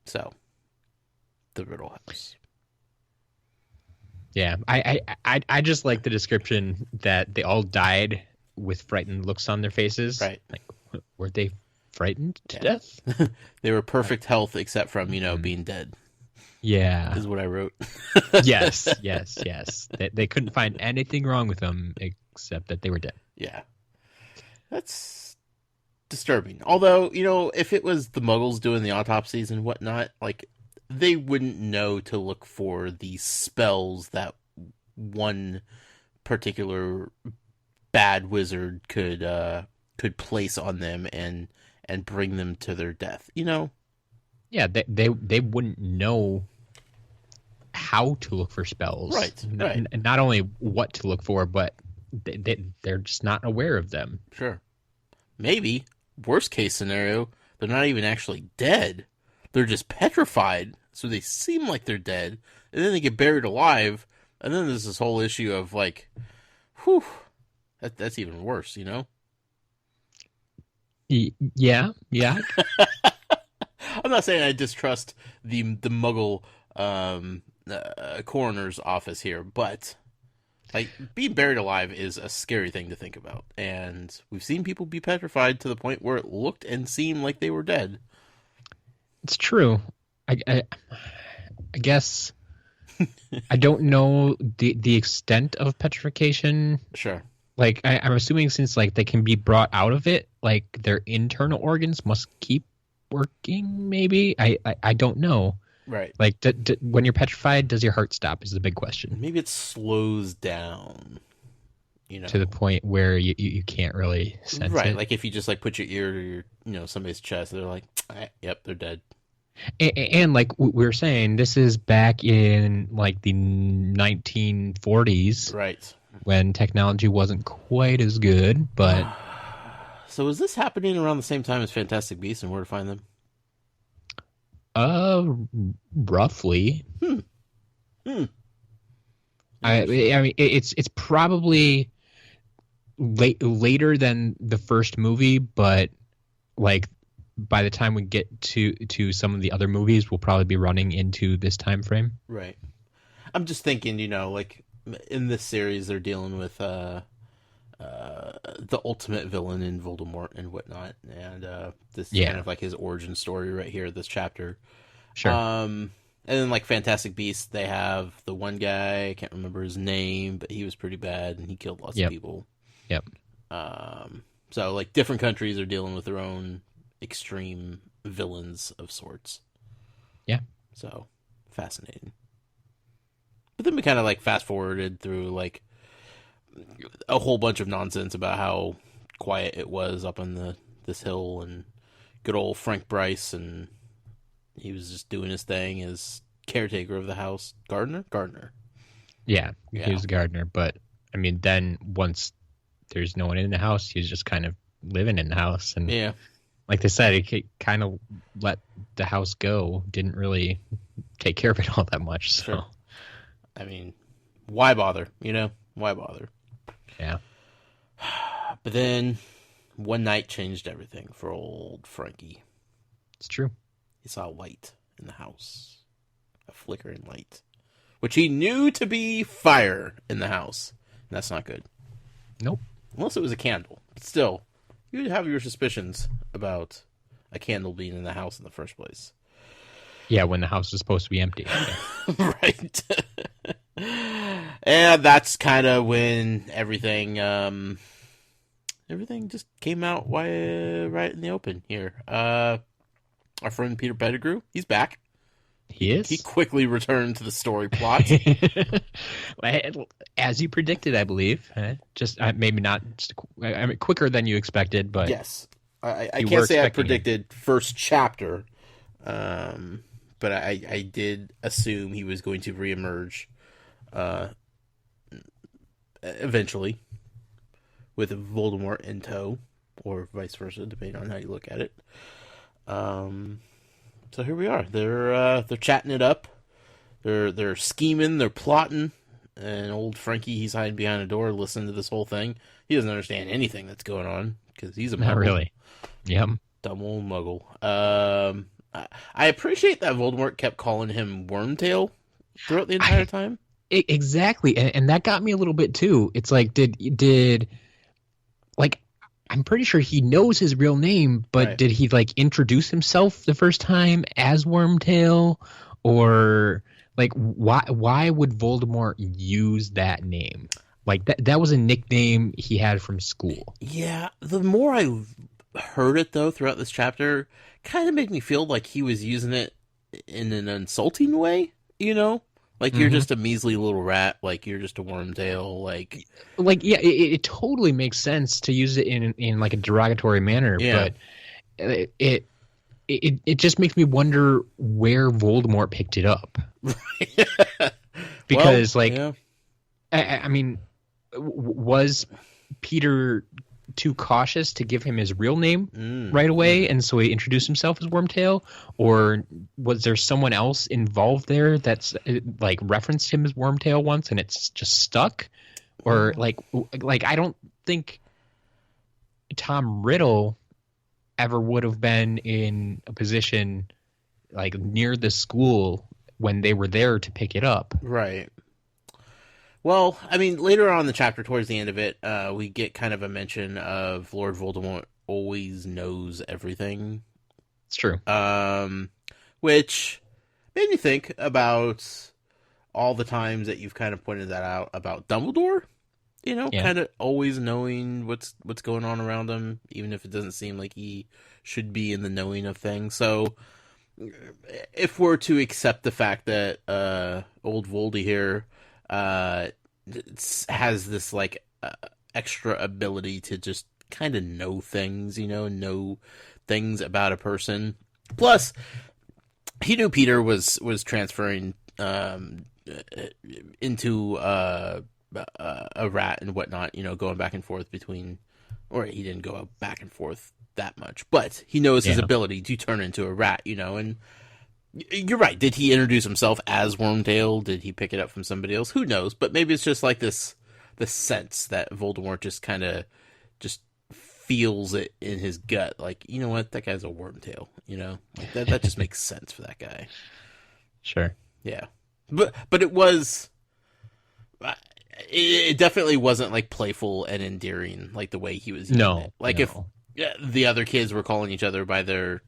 So, the Riddle House. Yeah, I just like the description that they all died with frightened looks on their faces. Right. Like, were they frightened to death? They were perfect health except from, being dead. Yeah. Is what I wrote. Yes. They couldn't find anything wrong with them except that they were dead. Yeah. That's disturbing. Although, if it was the Muggles doing the autopsies and whatnot, like, they wouldn't know to look for the spells that one particular bad wizard could place on them and bring them to their death. Yeah, they wouldn't know how to look for spells. Right. And not only what to look for, but they're just not aware of them. Sure. Maybe, worst case scenario, they're not even actually dead. They're just petrified, so they seem like they're dead, and then they get buried alive, and then there's this whole issue of, like, whew, that's even worse, Yeah. I'm not saying I distrust the Muggle coroner's office here, but like being buried alive is a scary thing to think about, and we've seen people be petrified to the point where it looked and seemed like they were dead. It's true. I guess I don't know the extent of petrification. Sure. Like I'm assuming since like they can be brought out of it, like their internal organs must keep working. Maybe I don't know. Right. Like when you're petrified, does your heart stop? Is the big question. Maybe it slows down. To the point where you can't really sense right. it. Like if you just like put your ear to your somebody's chest, they're like, yep, they're dead. And like we were saying, this is back in like the 1940s, right? When technology wasn't quite as good, but so is this happening around the same time as Fantastic Beasts and Where to Find Them? Roughly. I mean, it's probably later than the first movie, but like by the time we get to some of the other movies, we'll probably be running into this time frame. Right. I'm just thinking, like in this series, they're dealing with the ultimate villain in Voldemort and whatnot, and this is kind of like his origin story right here, this chapter. Sure. And then like Fantastic Beasts, they have the one guy, I can't remember his name, but he was pretty bad and he killed lots of people. Yep. So like different countries are dealing with their own extreme villains of sorts. Yeah. So fascinating. But then we kind of like fast forwarded through like a whole bunch of nonsense about how quiet it was up on this hill, and good old Frank Bryce, and he was just doing his thing as caretaker of the house. Gardener. Yeah, he was a gardener, but I mean, then once there's no one in the house, he's just kind of living in the house, and like they said, he kind of let the house go. Didn't really take care of it all that much. So, sure. I mean, why bother? Why bother? Yeah. But then one night changed everything for old Frankie. It's true. He saw light in the house, a flickering light, which he knew to be fire in the house. And that's not good. Nope. Unless it was a candle. But still, you would have your suspicions about a candle being in the house in the first place. Yeah, when the house is supposed to be empty. Yeah. Right. And that's kind of when everything just came out right in the open here. Our friend Peter Pettigrew, he's back. He is? He quickly returned to the story plot. As you predicted, I believe. Just maybe not. I mean, quicker than you expected, but yes, I can't say I predicted first chapter, but I did assume he was going to reemerge eventually with Voldemort in tow, or vice versa, depending on how you look at it. So here we are. They're chatting it up. They're scheming. They're plotting. And old Frankie, he's hiding behind a door, listening to this whole thing. He doesn't understand anything that's going on because he's a muggle. Not really. Yep. Dumb old muggle. I appreciate that Voldemort kept calling him Wormtail throughout the entire time. Exactly, and that got me a little bit too. It's like, did like, I'm pretty sure he knows his real name, but Right. did he like introduce himself the first time as Wormtail, or like why would Voldemort use that name? Like that was a nickname he had from school. Yeah, the more I heard it though throughout this chapter, kind of made me feel like he was using it in an insulting way. You know, like you're just a measly little rat, like you're just a Wormtail, like Yeah, it totally makes sense to use it in like a derogatory manner, Yeah. but it just makes me wonder where Voldemort picked it up. Because Well, like yeah. I mean, was Peter too cautious to give him his real name right away, and so he introduced himself as Wormtail, or was there someone else involved there that's like referenced him as Wormtail once and it's just stuck? Or like I don't think Tom Riddle ever would have been in a position like near the school when they were there to pick it up. Right. Well, I mean, later on in the chapter, towards the end of it, we get kind of a mention of Lord Voldemort always knows everything. It's true. Which made me think about all the times that you've kind of pointed that out about Dumbledore. You know, Yeah. kind of always knowing what's going on around him, even if it doesn't seem like he should be in the knowing of things. So, if we're to accept the fact that old Voldy here has this like extra ability to just kind of know things, you know things about a person. Plus, he knew Peter was transferring into a rat and whatnot, you know, going back and forth between, or he didn't go back and forth that much, but he knows his ability to turn into a rat, you know, and you're right. Did he introduce himself as Wormtail? Did he pick it up from somebody else? Who knows? But maybe it's just like the sense that Voldemort just kind of just feels it in his gut. Like, you know what? That guy's a Wormtail, you know? Like that just makes sense for that guy. Sure. Yeah. But it was... It definitely wasn't like playful and endearing like the way he was using it. Like if the other kids were calling each other by their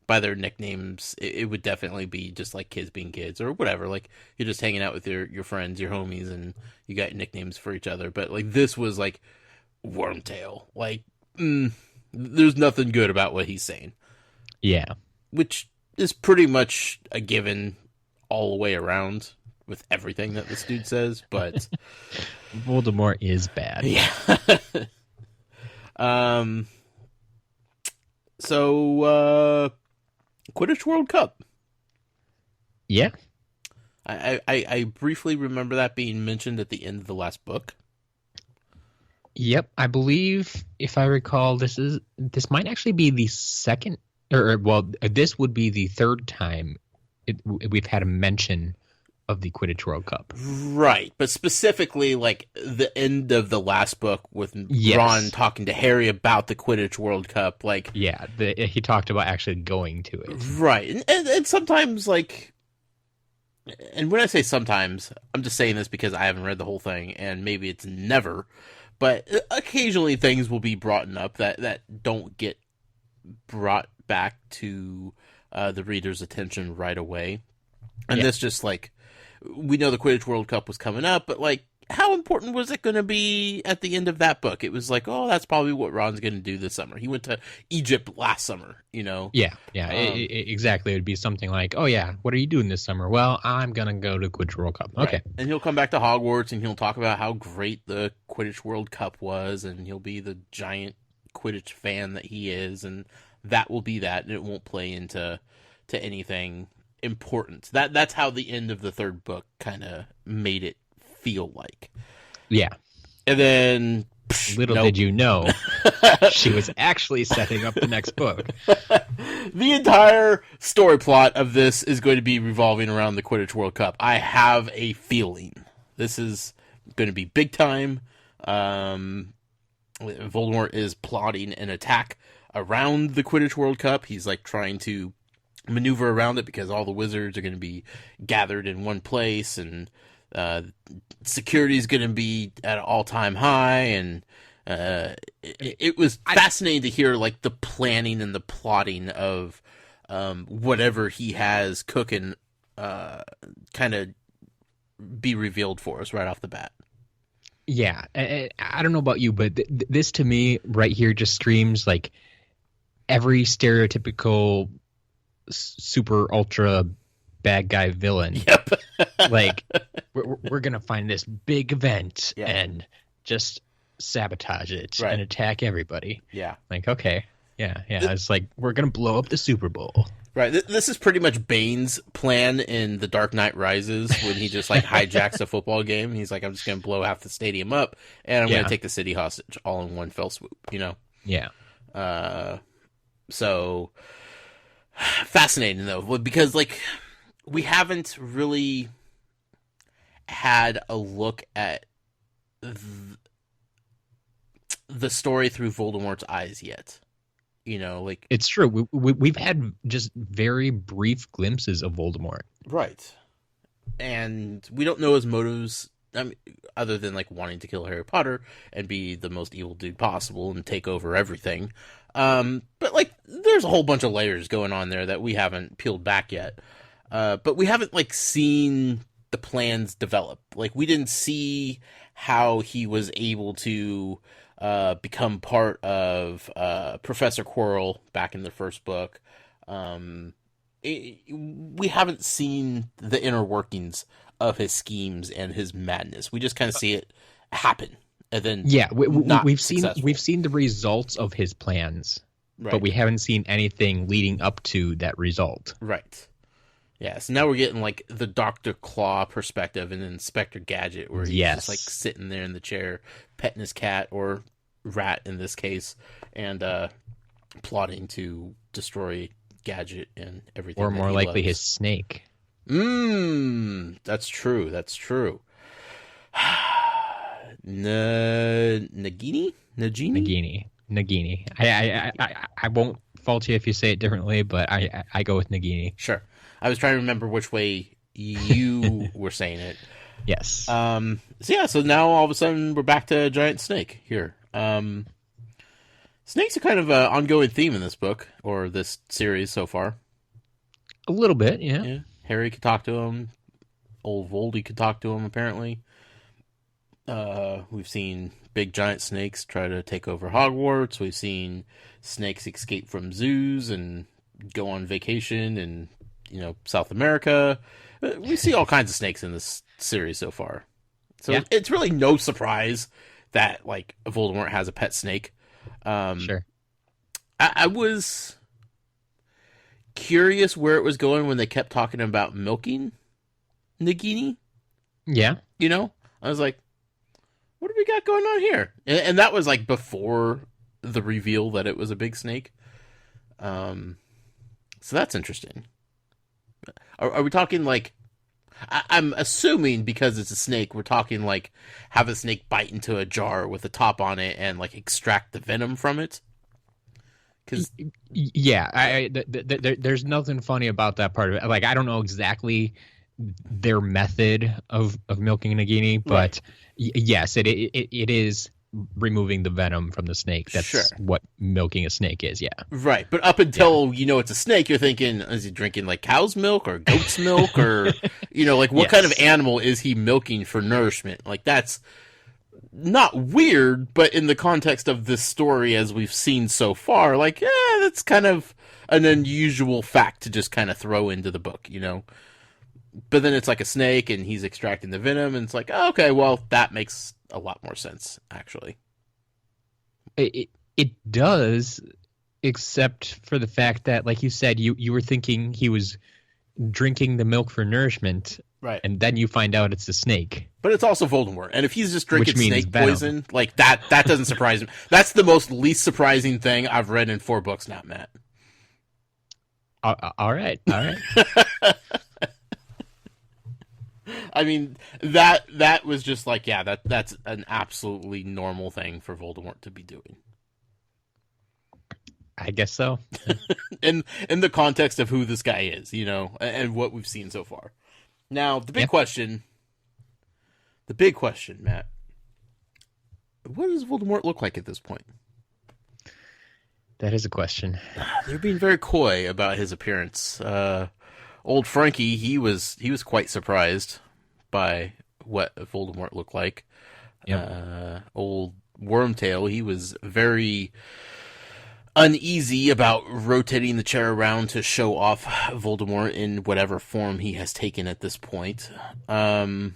nicknames, it would definitely be just like kids being kids or whatever. Like you're just hanging out with your friends, your homies, and you got nicknames for each other. But like this was like Wormtail. Like there's nothing good about what he's saying. Yeah. Which is pretty much a given all the way around with everything that this dude says, but Voldemort is bad. Yeah. So Quidditch World Cup. Yeah. I briefly remember that being mentioned at the end of the last book. Yep, I believe, if I recall, this might actually be the second, or well, this would be the third time we've had a mention of the Quidditch World Cup. Right, but specifically like the end of the last book with Ron talking to Harry about the Quidditch World Cup, like yeah, he talked about actually going to it. Right, and sometimes like, and when I say sometimes, I'm just saying this because I haven't read the whole thing, and maybe it's never, but occasionally things will be brought up that don't get brought back to the reader's attention right away, and this just like. We know the Quidditch World Cup was coming up, but like, how important was it going to be at the end of that book? It was like, oh, that's probably what Ron's going to do this summer. He went to Egypt last summer, you know? Yeah. Exactly. It would be something like, oh, yeah, what are you doing this summer? Well, I'm going to go to Quidditch World Cup. Okay. Right. And he'll come back to Hogwarts, and he'll talk about how great the Quidditch World Cup was, and he'll be the giant Quidditch fan that he is, and that will be that, and it won't play into anything important. That's how the end of the third book kind of made it feel like. Yeah. And then little did you know she was actually setting up the next book. The entire story plot of this is going to be revolving around the Quidditch World Cup. I have a feeling this is going to be big time. Voldemort is plotting an attack around the Quidditch World Cup. He's like trying to maneuver around it because all the wizards are going to be gathered in one place, and security is going to be at an all-time high, and it was fascinating to hear like the planning and the plotting of whatever he has cooking kind of be revealed for us right off the bat. Yeah, I don't know about you, but this to me right here just screams like every stereotypical super ultra bad guy villain. Yep. Like we're gonna find this big event and just sabotage it and attack everybody. Yeah. Like, okay. Yeah. It's like we're gonna blow up the Super Bowl. Right. This is pretty much Bane's plan in The Dark Knight Rises when he just like hijacks a football game. He's like, I'm just going to blow half the stadium up and I'm going to take the city hostage all in one fell swoop, you know? Yeah. So fascinating though, because like we haven't really had a look at the story through Voldemort's eyes yet. You know, like it's true. We've had just very brief glimpses of Voldemort, right? And we don't know his motives, other than like wanting to kill Harry Potter and be the most evil dude possible and take over everything. But like, there's a whole bunch of layers going on there that we haven't peeled back yet. But we haven't like seen the plans develop. Like, we didn't see how he was able to become part of Professor Quirrell back in the first book. We haven't seen the inner workings of his schemes and his madness. We just kind of see it happen, and then we've seen the results of his plans, but we haven't seen anything leading up to that result. Right. Yeah. So now we're getting like the Dr. Claw perspective and Inspector Gadget, where he's just like sitting there in the chair, petting his cat or rat in this case, and plotting to destroy Gadget and everything. Or more likely his snake. That's true. That's true. Nagini. I won't fault you if you say it differently, but I go with Nagini. Sure. I was trying to remember which way you were saying it. Yes. So now all of a sudden we're back to giant snake here. Snakes are kind of an ongoing theme in this book, or this series so far. A little bit, yeah. Harry could talk to him. Old Voldy could talk to him, apparently. We've seen big giant snakes try to take over Hogwarts. We've seen snakes escape from zoos and go on vacation in, South America. We see all kinds of snakes in this series so far. So it's really no surprise that, like, Voldemort has a pet snake. Sure. I was curious where it was going when they kept talking about milking Nagini. Yeah. I was like, what do we got going on here? And that was like before the reveal that it was a big snake. So that's interesting. Are we talking like, I'm assuming because it's a snake, we're talking like have a snake bite into a jar with a top on it and like extract the venom from it? There's nothing funny about that part of it. Like, I don't know exactly their method of milking Nagini, but yes, it is removing the venom from the snake. That's what milking a snake is, Right, but up until it's a snake, you're thinking, is he drinking like cow's milk or goat's milk or, like what kind of animal is he milking for nourishment? Like, that's not weird, but in the context of this story as we've seen so far, like, that's kind of an unusual fact to just kind of throw into the book, But then it's like a snake and he's extracting the venom and it's like, oh, okay, well, that makes a lot more sense, actually. It does, except for the fact that, like you said, you were thinking he was drinking the milk for nourishment, right? And then you find out it's a snake. But it's also Voldemort, and if he's just drinking snake poison, like that doesn't surprise me. That's the most least surprising thing I've read in 4 books now, Matt. All right. I mean, that was just like, that's an absolutely normal thing for Voldemort to be doing. I guess so. in the context of who this guy is, and what we've seen so far. Now, the big question, Matt, what does Voldemort look like at this point? That is a question. They're being very coy about his appearance. Old Frankie, he was quite surprised by what Voldemort looked like. Yep. Old Wormtail, he was very uneasy about rotating the chair around to show off Voldemort in whatever form he has taken at this point. I'd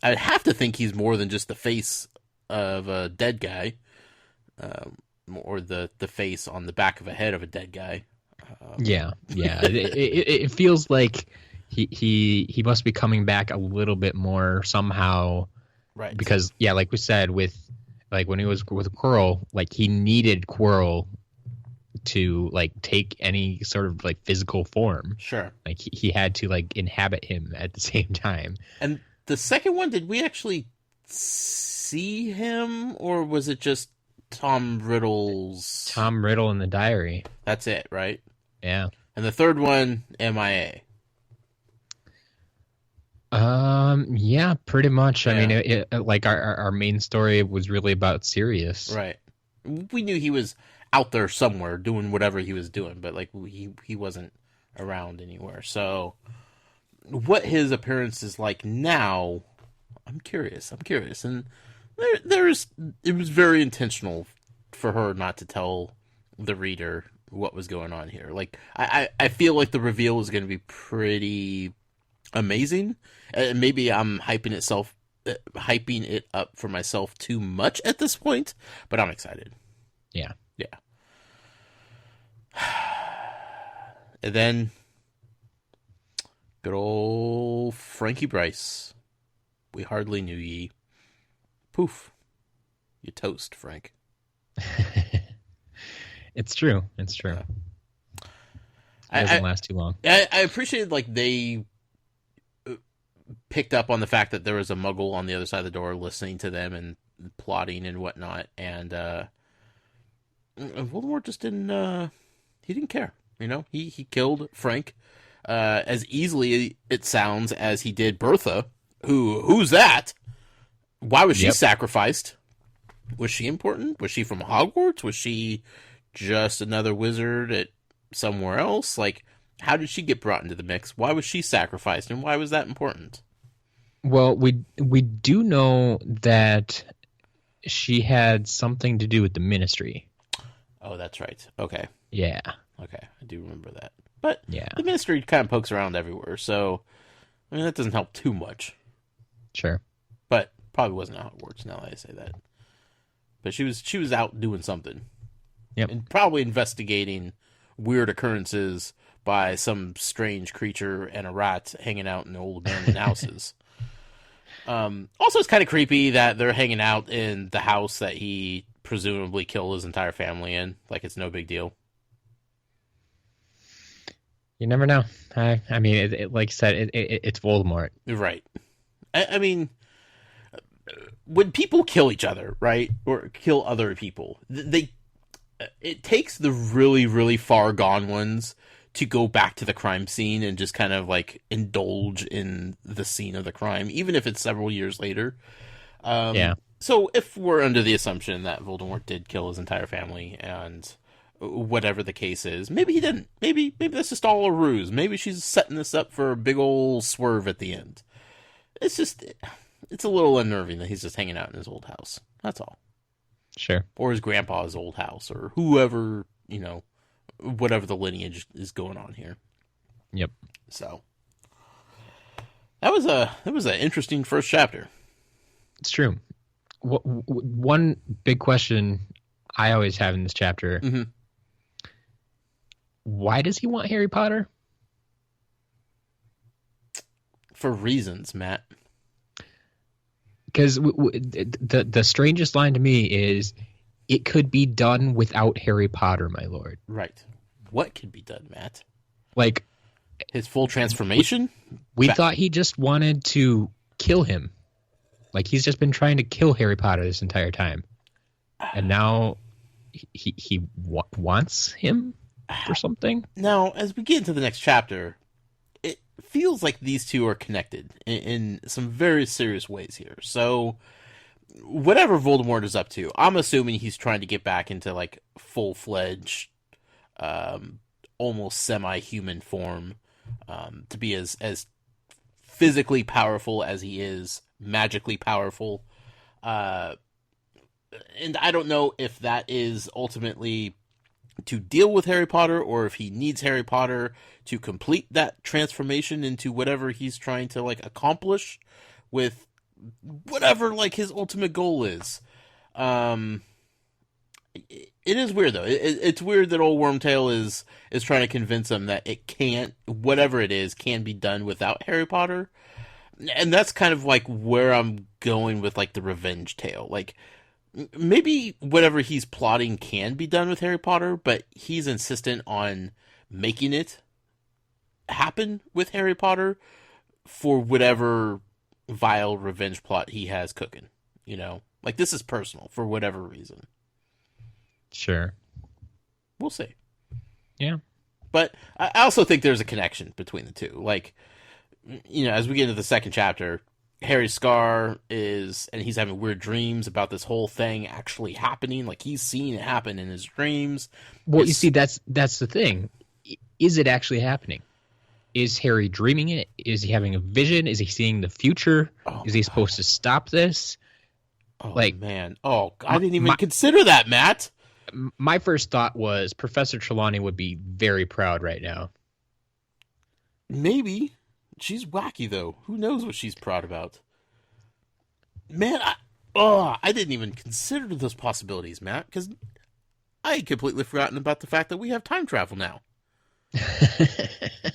have to think he's more than just the face of a dead guy, or the face on the back of a head of a dead guy. Yeah. It feels like he must be coming back a little bit more somehow, right? Because like we said, with like when he was with Quirrell, like he needed Quirrell to like take any sort of like physical form. Sure. Like he had to like inhabit him at the same time. And the second one, did we actually see him, or was it just Tom Riddle in the diary? That's it, right? Yeah. And the third one, MIA. Yeah, pretty much. Yeah. I mean, like our main story was really about Sirius. Right. We knew he was out there somewhere doing whatever he was doing, but like he wasn't around anywhere. So what his appearance is like now, I'm curious. And it was very intentional for her not to tell the reader what was going on here. Like I feel like the reveal is going to be pretty amazing. Maybe I'm hyping it up for myself too much at this point, but I'm excited. Yeah. And then good old Frankie Bryce. We hardly knew ye. Poof. You toast, Frank. It's true. It doesn't last too long. I appreciated like they picked up on the fact that there was a muggle on the other side of the door listening to them and plotting and whatnot, and Voldemort just didn't care. He killed Frank as easily, it sounds, as he did Bertha. Who's that? Why was she sacrificed? Was she important? Was she from Hogwarts? Was she just another wizard at somewhere else? Like, how did she get brought into the mix? Why was she sacrificed, and why was that important? Well, we do know that she had something to do with the Ministry. Oh, that's right. Okay. Yeah. Okay, I do remember that. But yeah, the Ministry kind of pokes around everywhere, so I mean that doesn't help too much. Sure. But probably wasn't at Hogwarts now that I say that. But she was out doing something. Yep. And probably investigating weird occurrences by some strange creature and a rat hanging out in old abandoned houses. Also, it's kind of creepy that they're hanging out in the house that he presumably killed his entire family in. Like, it's no big deal. You never know. I mean, like you said, it's Voldemort. Right. I mean, when people kill each other, right, or kill other people, it takes the really, really far gone ones to go back to the crime scene and just kind of like indulge in the scene of the crime, even if it's several years later. Yeah. So if we're under the assumption that Voldemort did kill his entire family, and whatever the case is, maybe he didn't. Maybe that's just all a ruse. Maybe she's setting this up for a big old swerve at the end. It's a little unnerving that he's just hanging out in his old house. That's all. Sure. Or his grandpa's old house, or whoever, whatever the lineage is going on here. Yep. So that was an interesting first chapter. It's true. One big question I always have in this chapter: why does he want Harry Potter? For reasons, Matt. Because the strangest line to me is, it could be done without Harry Potter, my lord. Right. What could be done, Matt? Like, his full transformation? We thought he just wanted to kill him. Like, he's just been trying to kill Harry Potter this entire time. And now wants him for something. Now, as we get into the next chapter, it feels like these two are connected in some very serious ways here. So, whatever Voldemort is up to, I'm assuming he's trying to get back into like full-fledged, almost semi-human form, to be as physically powerful as he is magically powerful. And I don't know if that is ultimately to deal with Harry Potter, or if he needs Harry Potter to complete that transformation into whatever he's trying to like accomplish with whatever like his ultimate goal is. It is weird though. It's weird that old Wormtail is trying to convince him that it can't, whatever it is, can be done without Harry Potter. And that's kind of like where I'm going with like the revenge tale. Like, maybe whatever he's plotting can be done with Harry Potter, but he's insistent on making it happen with Harry Potter for whatever vile revenge plot he has cooking. You know, like, this is personal for whatever reason. Sure. We'll see. Yeah. But I also think there's a connection between the two. Like, you know, as we get into the second chapter, Harry's scar is, and he's having weird dreams about this whole thing actually happening. Like, he's seeing it happen in his dreams. Well, you see, that's the thing. Is it actually happening? Is Harry dreaming it? Is he having a vision? Is he seeing the future? Is he supposed to stop this? Oh, like, man. Oh, I didn't even consider that, Matt. My first thought was Professor Trelawney would be very proud right now. Maybe. She's wacky, though. Who knows what she's proud about? Man, I didn't even consider those possibilities, Matt, because I had completely forgotten about the fact that we have time travel now.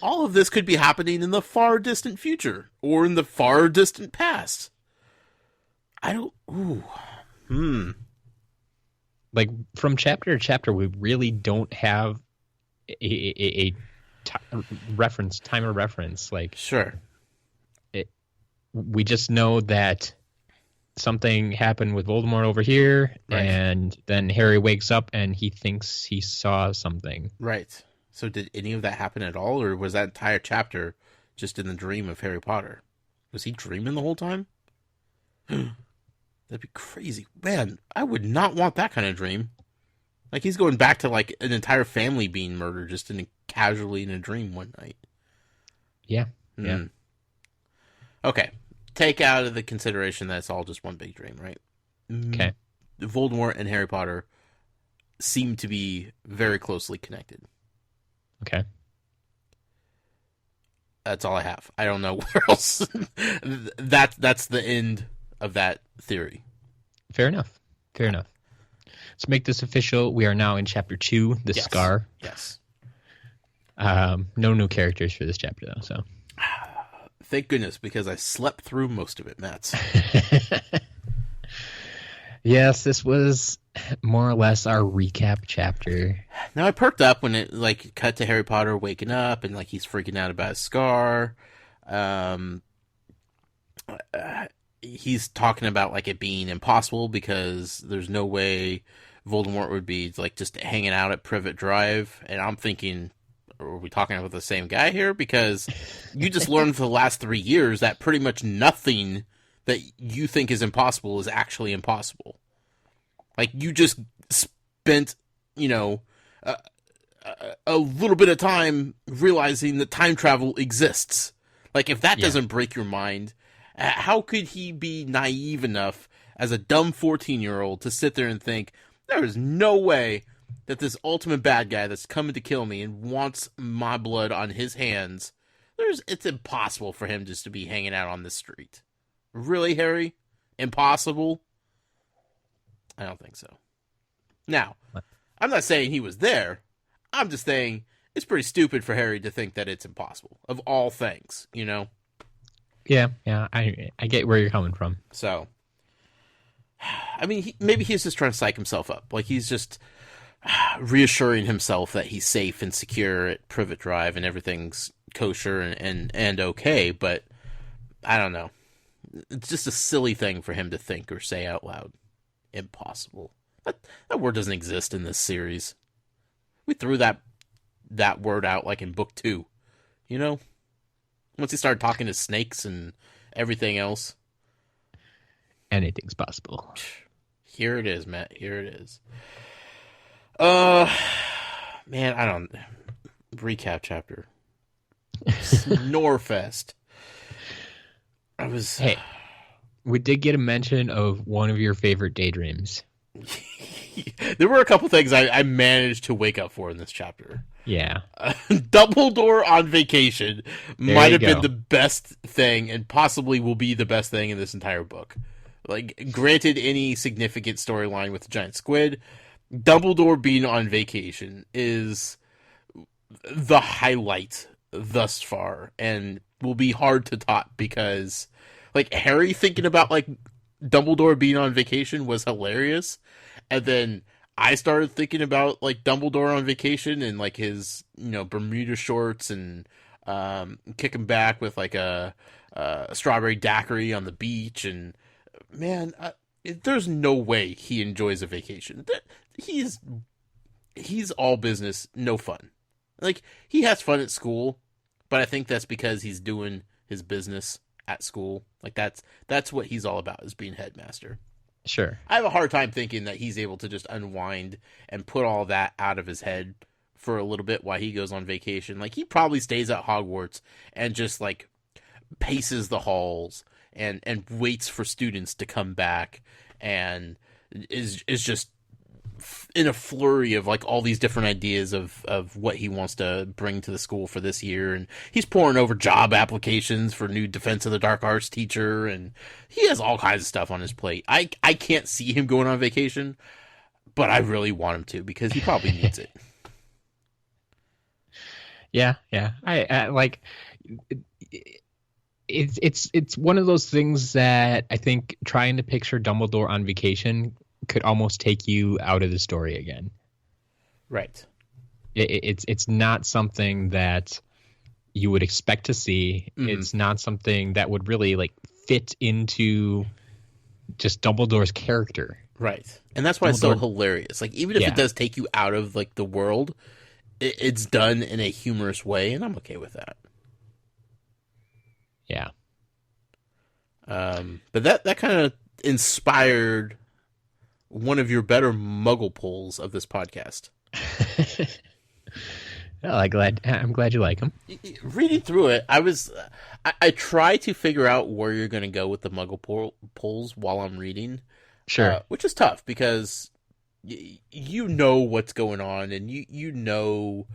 All of this could be happening in the far distant future, or in the far distant past. I don't... Ooh. Like, from chapter to chapter, we really don't have a reference, time of reference. Like, sure, we just know that something happened with Voldemort over here, right, and then Harry wakes up and he thinks he saw something. Right. So did any of that happen at all, or was that entire chapter just in the dream of Harry Potter? Was he dreaming the whole time? That'd be crazy. Man, I would not want that kind of dream. Like, he's going back to, like, an entire family being murdered just casually in a dream one night. Yeah. Yeah. Okay. Take out of the consideration that it's all just one big dream, right? Okay. Voldemort and Harry Potter seem to be very closely connected. Okay. That's all I have. I don't know where else. That's the end of that theory. Fair enough. Fair enough. Let's make this official. We are now in chapter 2, The Scar. Yes. No new characters for this chapter, though. So, thank goodness, because I slept through most of it, Matt. Yes, this was more or less our recap chapter. Now, I perked up when it like cut to Harry Potter waking up and like he's freaking out about his scar. He's talking about like it being impossible because there's no way Voldemort would be like just hanging out at Privet Drive, and I'm thinking, are we talking about the same guy here? Because you just learned for the last 3 years that pretty much nothing that you think is impossible is actually impossible. Like, you just spent, you know, a little bit of time realizing that time travel exists. Like, if that doesn't break your mind, how could he be naive enough as a dumb 14-year-old to sit there and think, there is no way that this ultimate bad guy that's coming to kill me and wants my blood on his hands, it's impossible for him just to be hanging out on the street. Really, Harry? Impossible? I don't think so. Now, I'm not saying he was there. I'm just saying it's pretty stupid for Harry to think that it's impossible, of all things, you know? Yeah, I get where you're coming from. So, I mean, maybe he's just trying to psych himself up. Like, he's just reassuring himself that he's safe and secure at Privet Drive and everything's kosher and okay, but I don't know. It's just a silly thing for him to think or say out loud. Impossible. That word doesn't exist in this series. We threw that word out like in book 2. You know? Once he started talking to snakes and everything else. Anything's possible. Here it is, Matt. Here it is. Man, I don't... Recap chapter. Snorefest. Hey, we did get a mention of one of your favorite daydreams. There were a couple things I managed to wake up for in this chapter. Yeah. Dumbledore on vacation might have been go. the best thing and possibly will be the best thing in this entire book. Like, granted any significant storyline with the giant squid, Dumbledore being on vacation is the highlight thus far and will be hard to top because, like, Harry thinking about, like, Dumbledore being on vacation was hilarious. And then I started thinking about, like, Dumbledore on vacation and, like, his, Bermuda shorts and kicking back with, like, a strawberry daiquiri on the beach. And, man, there's no way he enjoys a vacation. He's all business, no fun. Like, he has fun at school, but I think that's because he's doing his business at school. Like, that's what he's all about, is being headmaster. Sure. I have a hard time thinking that he's able to just unwind and put all that out of his head for a little bit while he goes on vacation. Like, he probably stays at Hogwarts and just, like, paces the halls and waits for students to come back and is just in a flurry of, like, all these different ideas of what he wants to bring to the school for this year. And he's pouring over job applications for new Defense of the Dark Arts teacher, and he has all kinds of stuff on his plate. I can't see him going on vacation, but I really want him to because he probably needs it. Yeah. I like it's one of those things that I think trying to picture Dumbledore on vacation could almost take you out of the story again. Right. It's not something that you would expect to see. Mm-hmm. It's not something that would really, like, fit into just Dumbledore's character. Right. And that's why it's so hilarious. Like, even if it does take you out of, like, the world, it's done in a humorous way, and I'm okay with that. Yeah. But that kind of inspired one of your better muggle pulls of this podcast. Well, I'm glad you like them. Reading through it, I try to figure out where you're going to go with the muggle pulls while I'm reading. Sure. Which is tough because you know what's going on and you know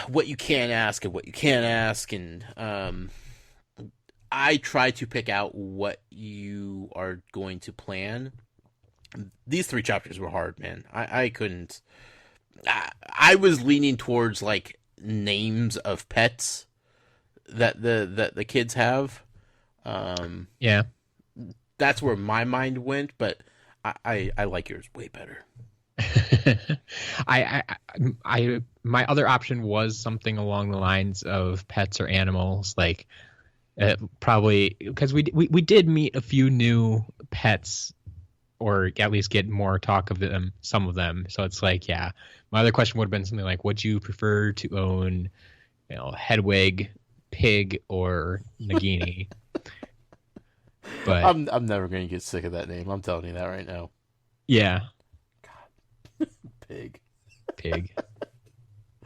what you can ask and what you can't ask, and I try to pick out what you are going to plan. These 3 chapters were hard, man. I couldn't. I was leaning towards, like, names of pets that the kids have. Yeah, that's where my mind went, but I like yours way better. My other option was something along the lines of pets or animals, like probably because we did meet a few new pets, or at least get more talk of them, some of them. So it's like, yeah, my other question would have been something like, would you prefer to own, Hedwig, Pig, or Nagini? But I'm never going to get sick of that name. I'm telling you that right now. Yeah. God. Pig.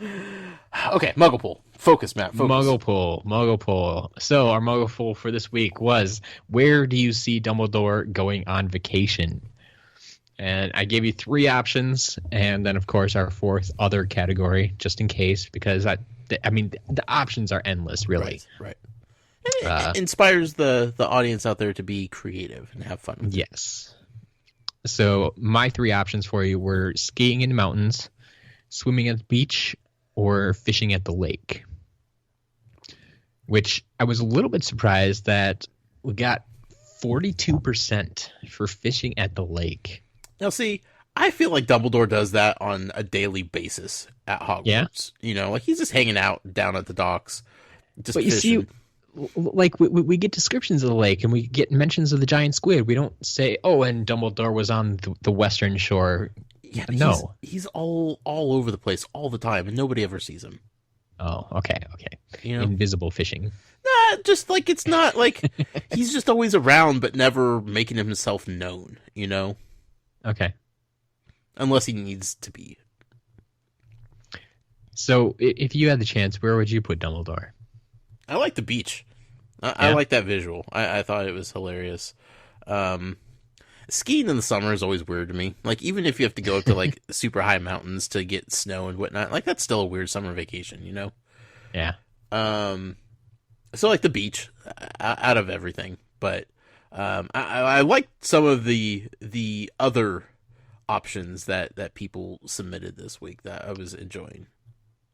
Okay, Muggle Pool. Focus, Matt. Focus. Muggle Pool. So our Muggle Pool for this week was, where do you see Dumbledore going on vacation? And I gave you 3 options, and then, of course, our 4th other category, just in case, because the options are endless, really. Right. It inspires the audience out there to be creative and have fun. Yes. So my 3 options for you were skiing in the mountains, swimming at the beach, or fishing at the lake. Which I was a little bit surprised that we got 42% for fishing at the lake. Now, see, I feel like Dumbledore does that on a daily basis at Hogwarts. Yeah? Like, he's just hanging out down at the docks, just but you fishing. see, like we get descriptions of the lake and we get mentions of the giant squid. We don't say, "Oh, and Dumbledore was on the western shore." Yeah, No. he's all over the place all the time, and nobody ever sees him. Oh, okay. You know? Invisible fishing. Nah, just like it's not like he's just always around, but never making himself known. You know, Okay. unless he needs to be. So, if you had the chance, where would you put Dumbledore? I like the beach. I like that visual. I thought it was hilarious. Skiing in the summer is always weird to me. Like, even if you have to go up to like super high mountains to get snow and whatnot, like that's still a weird summer vacation, you know? Yeah. So like the beach out of everything, but I like some of the other options that people submitted this week that I was enjoying.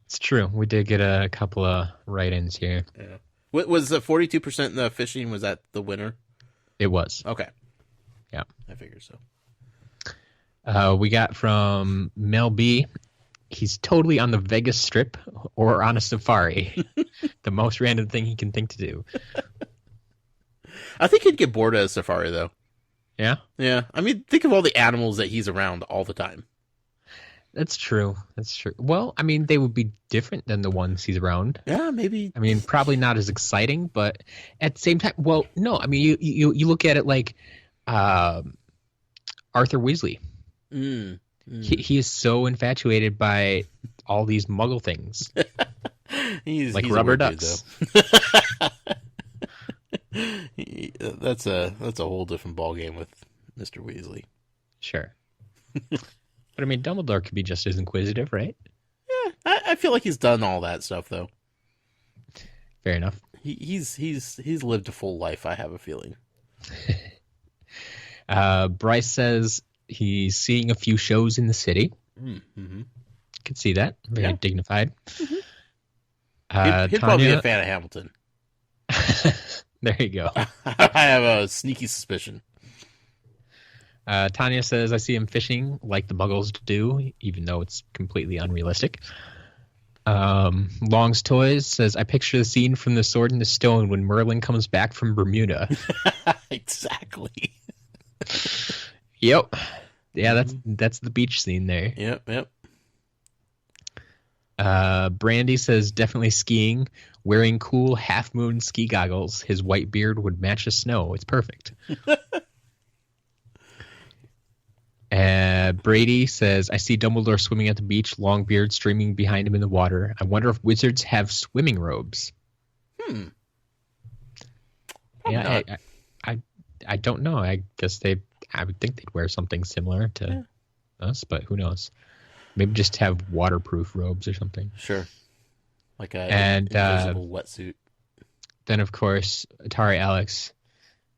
It's true. We did get a couple of write-ins here. Yeah. What was the 42% in the fishing? Was that the winner? It was. Okay. Yeah. I figured so. We got from Mel B. He's totally on the Vegas Strip or on a safari. The most random thing he can think to do. I think he'd get bored at a safari, though. Yeah? Yeah. I mean, think of all the animals that he's around all the time. That's true. Well, I mean, they would be different than the ones he's around. Yeah, maybe. I mean, probably not as exciting, but at the same time, well, no. I mean, you look at it like Arthur Weasley. He is so infatuated by all these Muggle things, he's like a rubber weird ducks. Dude, though. That's a whole different ballgame with Mr. Weasley. Sure, but I mean, Dumbledore could be just as inquisitive, right? Yeah, I feel like he's done all that stuff though. Fair enough. He's lived a full life. I have a feeling. Bryce says he's seeing a few shows in the city. Mm-hmm. Could see that. Very dignified. Mm-hmm. He'd probably be a fan of Hamilton. There you go. I have a sneaky suspicion. Tanya says, I see him fishing like the Muggles do, even though it's completely unrealistic. Long's Toys says, I picture the scene from The Sword in the Stone when Merlin comes back from Bermuda. Exactly. Yep. Yeah, that's the beach scene there. Yep. Brandy says, definitely skiing, wearing cool half-moon ski goggles. His white beard would match the snow. It's perfect. Brady says, I see Dumbledore swimming at the beach, long beard streaming behind him in the water. I wonder if wizards have swimming robes. Yeah, I don't know. I guess I would think they'd wear something similar to us, but who knows? Maybe just have waterproof robes or something. Sure. Like an invisible wetsuit. Then, of course, Atari Alex.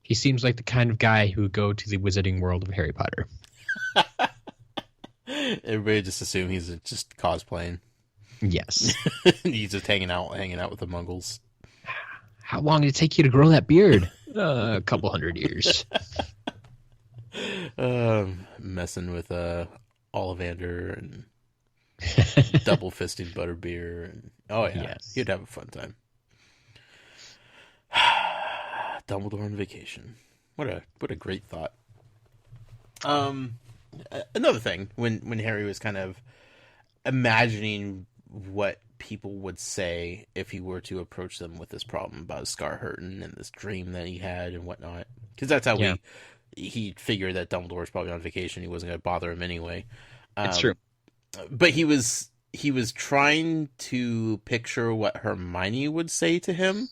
He seems like the kind of guy who would go to the wizarding world of Harry Potter. Everybody just assume he's just cosplaying. Yes. He's just hanging out with the Muggles. How long did it take you to grow that beard? A couple 100 years. Messing with Ollivander and double fisting butterbeer. And, oh yeah, yes. You'd have a fun time. Dumbledore on vacation. What a great thought. Another thing when Harry was kind of imagining what people would say if he were to approach them with this problem about his scar hurting and this dream that he had and whatnot, because that's how he figured that Dumbledore was probably on vacation. He wasn't going to bother him anyway. It's true. But he was trying to picture what Hermione would say to him.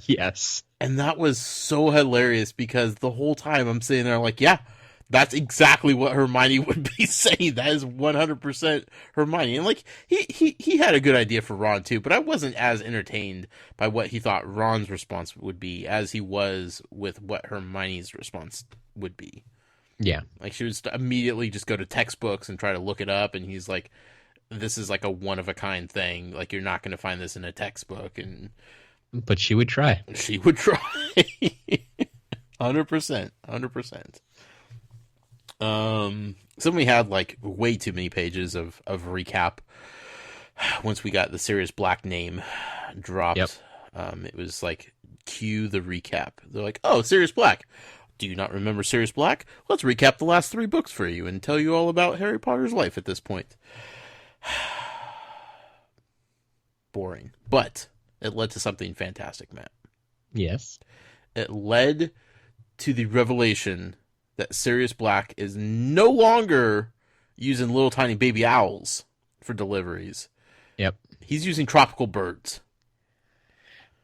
Yes. And that was so hilarious because the whole time I'm sitting there like, yeah, that's exactly what Hermione would be saying. That is 100% Hermione. And like, he had a good idea for Ron too, but I wasn't as entertained by what he thought Ron's response would be as he was with what Hermione's response would be. Yeah. Like, she would immediately just go to textbooks and try to look it up, and he's like, this is like a one-of-a-kind thing. Like, you're not going to find this in a textbook. But she would try. She would try. 100%. 100%. So we had, like, way too many pages of recap once we got the Sirius Black name dropped. Yep. It was, like, cue the recap. They're like, oh, Sirius Black. Do you not remember Sirius Black? Let's recap the last 3 books for you and tell you all about Harry Potter's life at this point. Boring. But it led to something fantastic, Matt. Yes. It led to the revelation that Sirius Black is no longer using little tiny baby owls for deliveries. Yep. He's using tropical birds.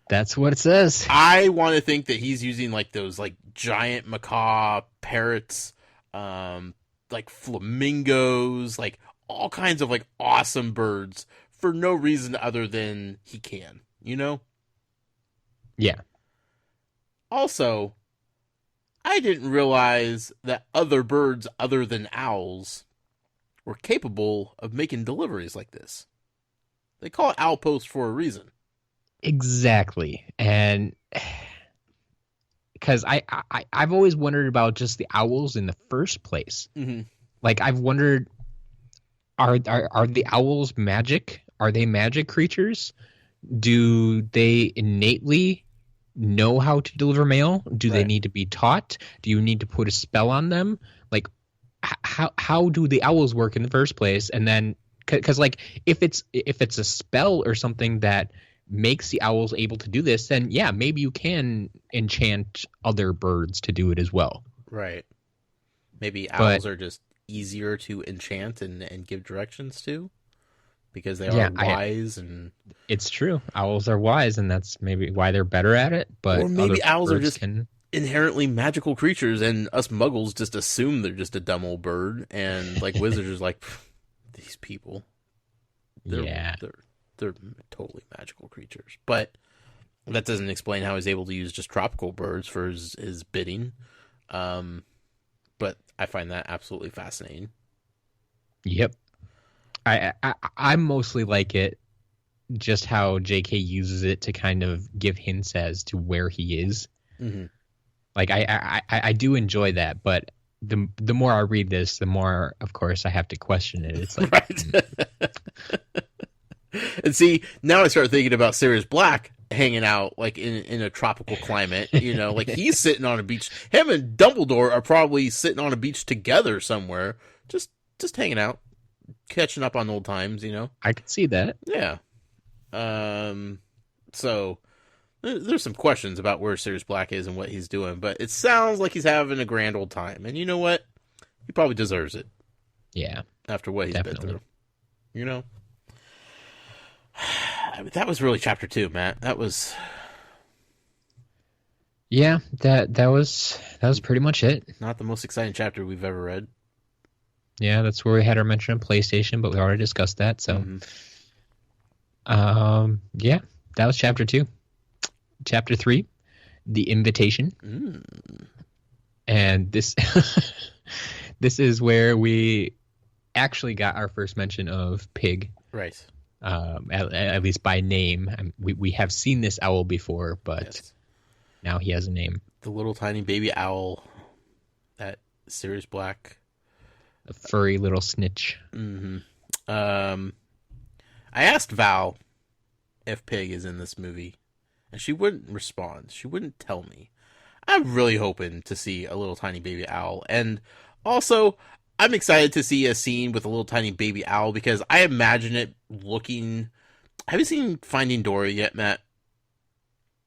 That's what it says. I want to think that he's using like those like giant macaw parrots, like flamingos, like all kinds of like awesome birds for no reason other than he can, you know? Yeah. Also, I didn't realize that other birds other than owls were capable of making deliveries like this. They call it owl post for a reason. Exactly. And because I've always wondered about just the owls in the first place. Mm-hmm. Like, I've wondered, are the owls magic? Are they magic creatures? Do they innately know how to deliver mail? Do they need to be taught? Do you need to put a spell on them? Like, how do the owls work in the first place? And then, because like, if it's a spell or something that makes the owls able to do this, then yeah, maybe you can enchant other birds to do it as well. Right. Maybe owls are just easier to enchant and give directions to because they are wise. And it's true. Owls are wise, and that's maybe why they're better at it. But or maybe owls are just inherently magical creatures, and us muggles just assume they're just a dumb old bird, and like wizards are like, these people. They're totally magical creatures. But that doesn't explain how he's able to use just tropical birds for his bidding. But I find that absolutely fascinating. Yep. I mostly like it just how JK uses it to kind of give hints as to where he is. Mm-hmm. Like I do enjoy that, but the more I read this, the more, of course, I have to question it. It's like, right. And see, now I start thinking about Sirius Black hanging out like in a tropical climate, you know, like he's sitting on a beach. Him and Dumbledore are probably sitting on a beach together somewhere, just hanging out, catching up on old times, you know. I could see that. Yeah. So there's some questions about where Sirius Black is and what he's doing, but it sounds like he's having a grand old time. And you know what? He probably deserves it. Yeah. After what he's been through. You know? That was really chapter 2, Matt. That was... Yeah, that was pretty much it. Not the most exciting chapter we've ever read. Yeah, that's where we had our mention of PlayStation, but we already discussed that, so... Mm-hmm. Yeah, that was chapter 2. Chapter 3, The Invitation. Mm. And this this is where we actually got our first mention of Pig. Right. At least by name. We have seen this owl before, but now he has a name. The little tiny baby owl that Sirius Black. A furry little snitch. Mm-hmm. I asked Val if Pig is in this movie, and she wouldn't respond. She wouldn't tell me. I'm really hoping to see a little tiny baby owl. And also, I'm excited to see a scene with a little tiny baby owl because I imagine it looking... Have you seen Finding Dory yet, Matt?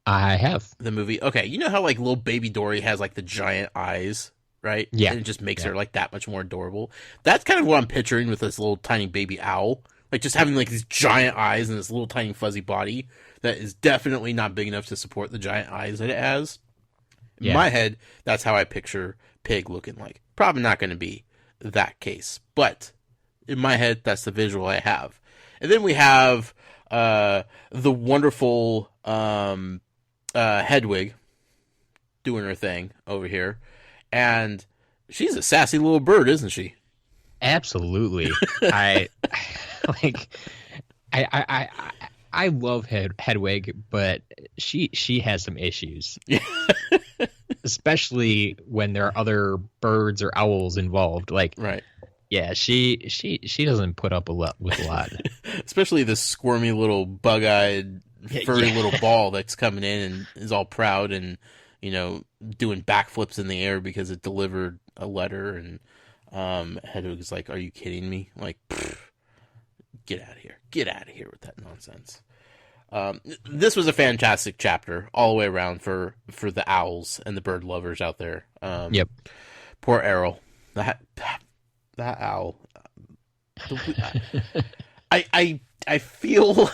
I have. The movie? Okay, you know how like little baby Dory has like the giant eyes, right? Yeah. And it just makes her like that much more adorable. That's kind of what I'm picturing with this little tiny baby owl. Like just having like these giant eyes and this little tiny fuzzy body that is definitely not big enough to support the giant eyes that it has. In my head, that's how I picture Pig looking like. Probably not going to be that case, but in my head, that's the visual I have. And then we have the wonderful Hedwig doing her thing over here, and she's a sassy little bird, isn't she? Absolutely. I love Hedwig, but she has some issues. Especially when there are other birds or owls involved. Like, right. Yeah, she doesn't put up with a lot. Especially this squirmy little bug-eyed furry little ball that's coming in and is all proud and, doing backflips in the air because it delivered a letter. And Hedwig's like, "Are you kidding me? Like, get out of here. Get out of here with that nonsense." This was a fantastic chapter all the way around for the owls and the bird lovers out there. Yep. Poor Errol. That owl. I feel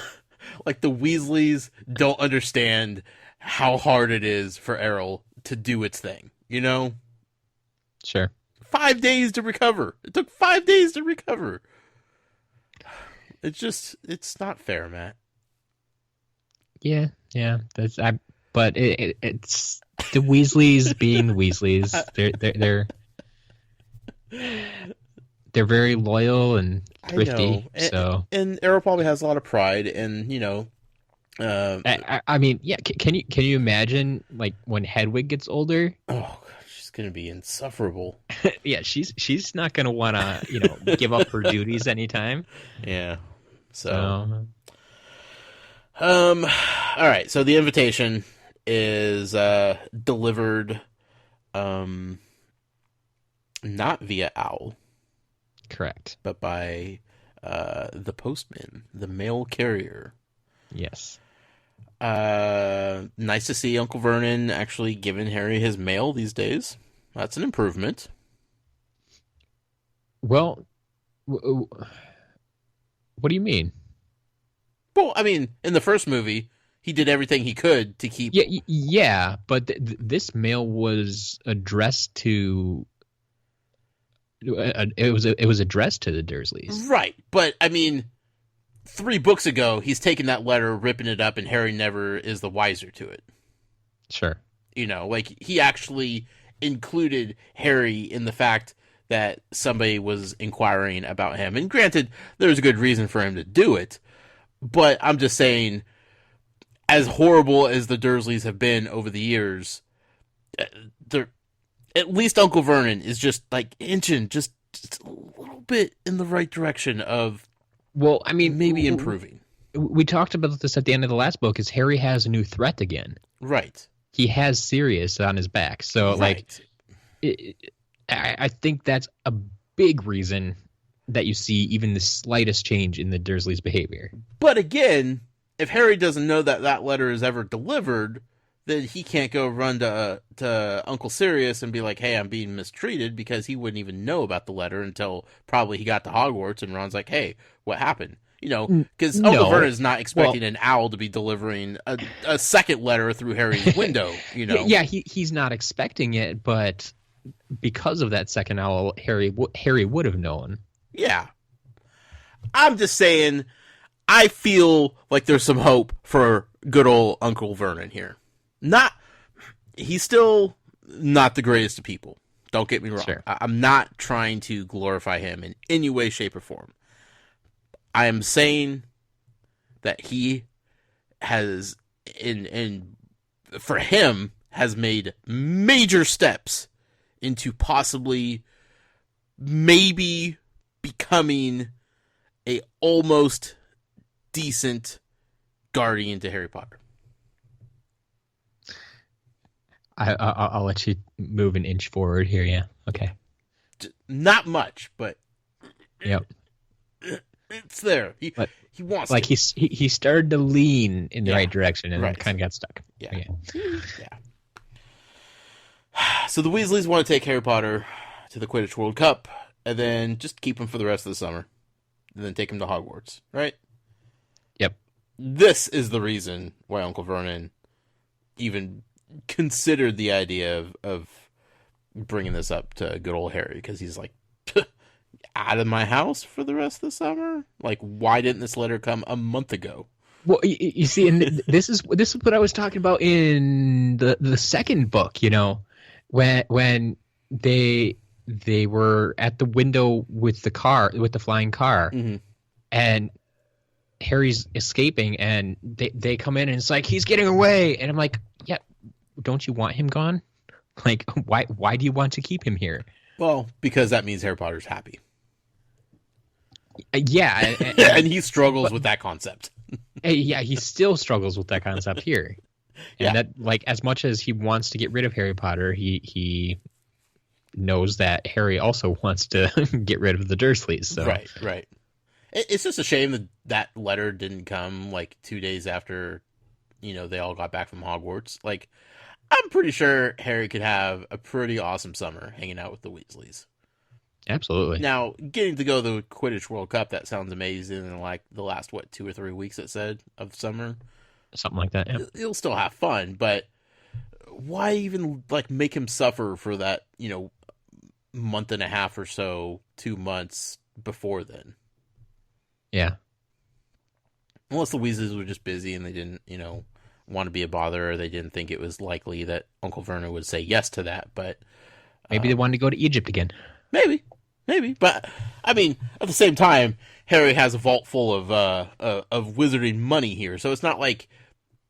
like the Weasleys don't understand how hard it is for Errol to do its thing. Sure. 5 days to recover. It took 5 days to recover. It's not fair, Matt. Yeah. But it's the Weasleys being Weasleys. They're very loyal and thrifty. And Errol probably has a lot of pride, and I mean, yeah. Can you imagine like when Hedwig gets older? Oh, God, she's gonna be insufferable. Yeah, she's not gonna want to give up her duties anytime. Yeah. So. All right. So the invitation is delivered, not via owl. Correct. But by the postman, the mail carrier. Yes. Nice to see Uncle Vernon actually giving Harry his mail these days. That's an improvement. Well, what do you mean? Well, I mean, in the first movie, he did everything he could to keep... Yeah, but this mail was addressed to... It was addressed to the Dursleys. Right, but, I mean, 3 books ago, he's taking that letter, ripping it up, and Harry never is the wiser to it. Sure. He actually included Harry in the fact that somebody was inquiring about him. And granted, there's a good reason for him to do it, but I'm just saying, as horrible as the Dursleys have been over the years, at least Uncle Vernon is just like inching just a little bit in the right direction of, well, I mean, maybe improving. We talked about this at the end of the last book, is Harry has a new threat again. Right. He has Sirius on his back. So, right. I think that's a big reason that you see even the slightest change in the Dursleys' behavior. But again, if Harry doesn't know that letter is ever delivered, then he can't go run to Uncle Sirius and be like, "Hey, I'm being mistreated," because he wouldn't even know about the letter until probably he got to Hogwarts and Ron's like, "Hey, what happened?" Because Uncle Vernon is not expecting an owl to be delivering a second letter through Harry's window, Yeah, he's not expecting it, but because of that second owl, Harry would have known. Yeah. I'm just saying, I feel like there's some hope for good old Uncle Vernon here. He's still not the greatest of people. Don't get me wrong. Sure. I'm not trying to glorify him in any way, shape, or form. I am saying that he has, for him, has made major steps into possibly, maybe becoming a almost decent guardian to Harry Potter. I'll let you move an inch forward here. Yeah. Okay. Not much, but yep, it's there. He wants like to. he started to lean in the right direction and right. kind of got stuck. Yeah. So the Weasleys want to take Harry Potter to the Quidditch World Cup and then just keep him for the rest of the summer, and then take him to Hogwarts. Right? Yep. This is the reason why Uncle Vernon even considered the idea of bringing this up to good old Harry, because he's like, out of my house for the rest of the summer? Like, why didn't this letter come a month ago? Well, you see, and this is what I was talking about in the second book. When they were at the window with the flying car, mm-hmm. and Harry's escaping, and they come in and it's like, he's getting away, and I'm like, yeah, don't you want him gone? Like, why do you want to keep him here? Well, because that means Harry Potter's happy. Yeah, and he struggles with that concept. Yeah, he still struggles with that concept here. And Yeah. that, like, as much as he wants to get rid of Harry Potter, he knows that Harry also wants to get rid of the Dursleys. So Right, right. It's just a shame that that letter didn't come like 2 days after, they all got back from Hogwarts. Like, I'm pretty sure Harry could have a pretty awesome summer hanging out with the Weasleys. absolutely. Now, getting to go to the Quidditch World Cup, that sounds amazing. In like the last, 2 or 3 weeks, it said, of summer. Something like that. Yeah. He'll still have fun, but why even like make him suffer for that, month and a half or so, 2 months before then? Yeah. Unless the Weasleys were just busy and they didn't, want to be a bother, or they didn't think it was likely that Uncle Vernon would say yes to that. But Maybe they wanted to go to Egypt again. maybe. But I mean, at the same time, Harry has a vault full of wizarding money here, so it's not like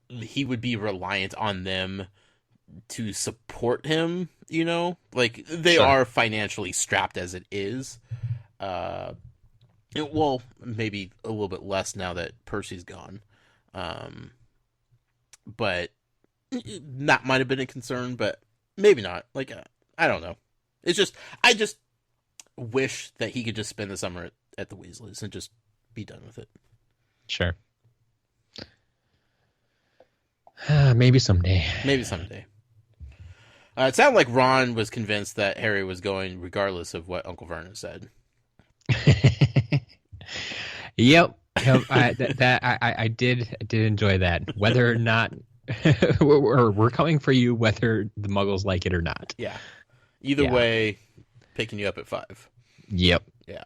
he would be reliant on them to support him. Like they Sure. are financially strapped as it is. Well, maybe a little bit less now that Percy's gone. But that might have been a concern, but maybe not. Like, I don't know. It's just, I just wish that he could just spend the summer at the Weasleys and just be done with it. Sure. Maybe someday. Maybe someday. It sounded like Ron was convinced that Harry was going regardless of what Uncle Vernon said. Yep. I did enjoy that. Whether or not we're coming for you, whether the Muggles like it or not. Yeah. Either Yeah. way, picking you up at 5. Yep. Yeah.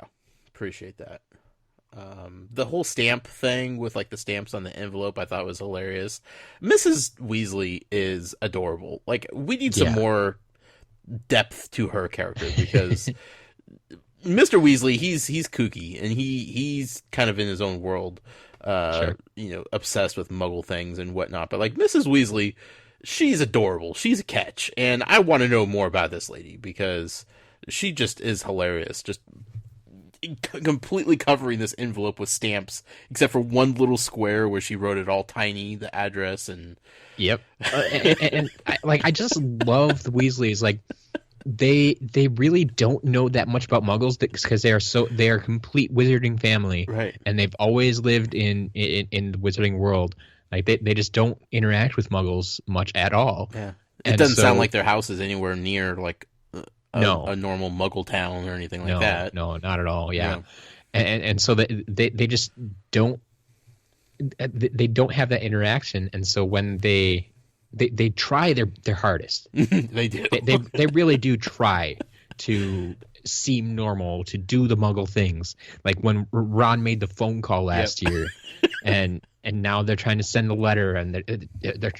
Appreciate that. The whole stamp thing with like the stamps on the envelope, I thought was hilarious. Mrs. Weasley is adorable. Like, we need some Yeah. more depth to her character, because Mr. Weasley, he's kooky, and he's kind of in his own world, Sure. Obsessed with Muggle things and whatnot. But like Mrs. Weasley, she's adorable. She's a catch, and I want to know more about this lady, because she just is hilarious. Just completely covering this envelope with stamps, except for one little square where she wrote it all tiny, the address, and Yep. And I just love the Weasleys. Like, they really don't know that much about Muggles because they are a complete wizarding family, right. and they've always lived in the wizarding world. Like, they just don't interact with Muggles much at all. Yeah, it And doesn't so- sound like their house is anywhere near like No. a normal Muggle town or anything like that. No, not at all. Yeah, Yeah. and so they just don't have that interaction, and so when they try their hardest. They do. They really do try to seem normal, to do the Muggle things. Like when Ron made the phone call last year, and now they're trying to send the letter, and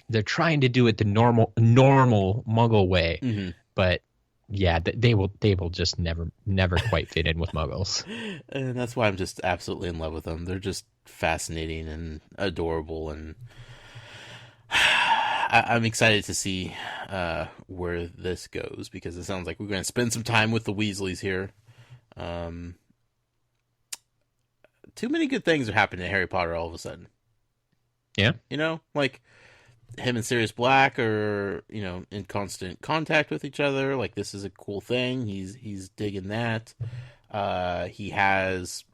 they're trying to do it the normal Muggle way. Mm-hmm. But yeah, they will just never quite fit in with Muggles. And that's why I'm just absolutely in love with them. They're just fascinating and adorable, and I'm excited to see where this goes, because it sounds like we're going to spend some time with the Weasleys here. Too many good things are happening to Harry Potter all of a sudden. Yeah. Like him and Sirius Black are, in constant contact with each other. Like, this is a cool thing. He's digging that. He has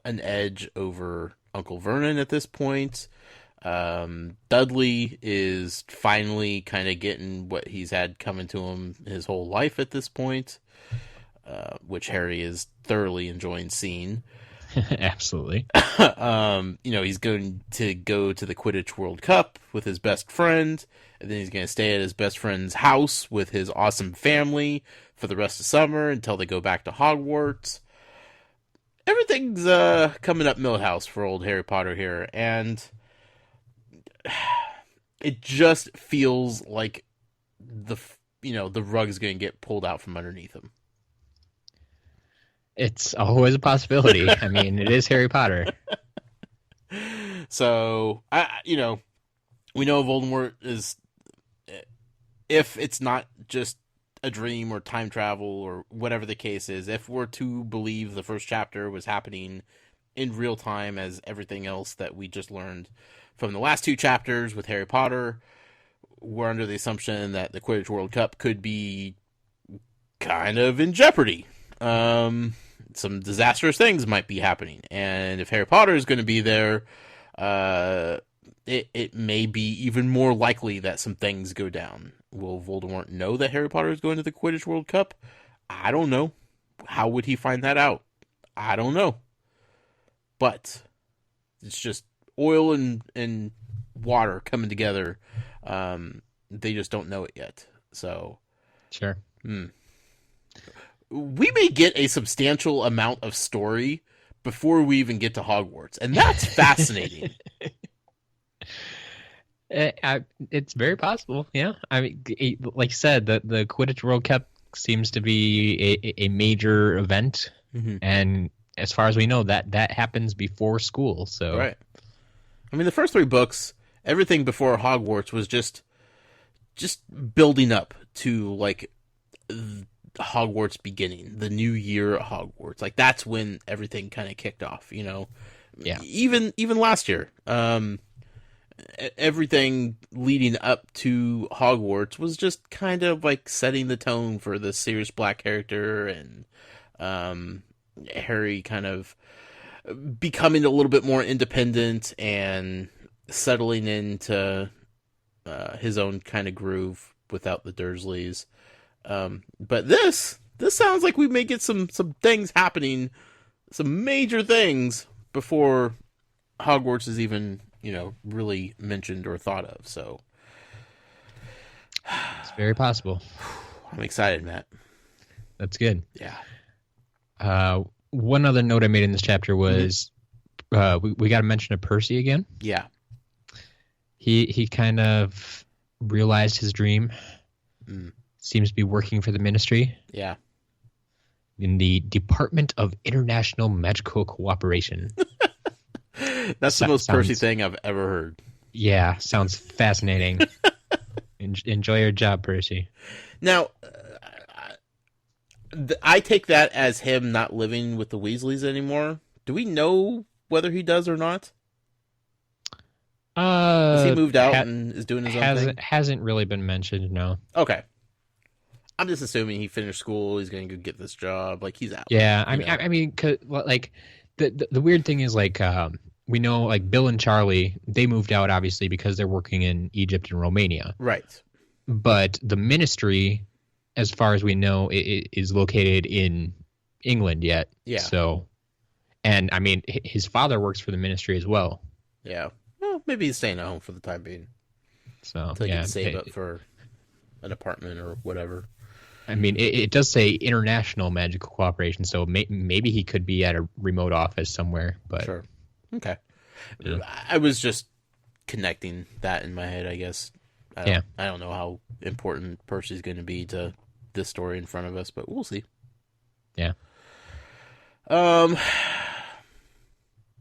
an edge over Uncle Vernon at this point. Dudley is finally kind of getting what he's had coming to him his whole life at this point, which Harry is thoroughly enjoying seeing. Absolutely. He's going to go to the Quidditch World Cup with his best friend, and then he's going to stay at his best friend's house with his awesome family for the rest of summer until they go back to Hogwarts. Everything's coming up Millhouse for old Harry Potter here, and it just feels like the rug is going to get pulled out from underneath him. It's always a possibility. I mean, it is Harry Potter. So, we know Voldemort is, if it's not just a dream or time travel or whatever the case is, if we're to believe the first chapter was happening in real time as everything else that we just learned from the last 2 chapters with Harry Potter. We're under the assumption that the Quidditch World Cup could be kind of in jeopardy. Some disastrous things might be happening. And if Harry Potter is going to be there, it may be even more likely that some things go down. Will Voldemort know that Harry Potter is going to the Quidditch World Cup? I don't know. How would he find that out? I don't know. But it's just oil and water coming together. They just don't know it yet. So, sure. We may get a substantial amount of story before we even get to Hogwarts, and that's fascinating. It's very possible, yeah. I mean, like you said, the Quidditch World Cup seems to be a major event, and as far as we know, that happens before school. So, right. I mean, the first 3 books, everything before Hogwarts was just building up to like Hogwarts beginning, the new year at Hogwarts. Like that's when everything kind of kicked off, you know. Yeah. Even last year, everything leading up to Hogwarts was just kind of like setting the tone for the Sirius Black character and Harry kind of becoming a little bit more independent and settling into his own kind of groove without the Dursleys. But this sounds like we may get some things happening, some major things before Hogwarts is even, you know, really mentioned or thought of. So it's very possible. I'm excited, Matt. That's good. Yeah. One other note I made in this chapter was we got to mention of Percy again. Yeah. He kind of realized his dream. Seems to be working for the Ministry. Yeah. In the Department of International Magical Cooperation. That's the most Percy thing I've ever heard. Yeah, sounds fascinating. Enjoy your job, Percy. Now, I take that as him not living with the Weasleys anymore. Do we know whether he does or not? Has he moved out and is doing his own thing? Hasn't really been mentioned, no. Okay. I'm just assuming he finished school. He's going to go get this job. Like he's out. Yeah, I mean, like the weird thing is like we know like Bill and Charlie, they moved out obviously because they're working in Egypt and Romania. Right. But the Ministry, as far as we know, is located in England yet. Yeah. So, and I mean, his father works for the Ministry as well. Yeah. Well, maybe he's staying at home for the time being. So until he can save up for an apartment or whatever. I mean, it does say international magical cooperation, so maybe he could be at a remote office somewhere. But sure. Okay. Yeah. I was just connecting that in my head, I guess. I don't know how important Percy's going to be to this story in front of us, but we'll see. Yeah.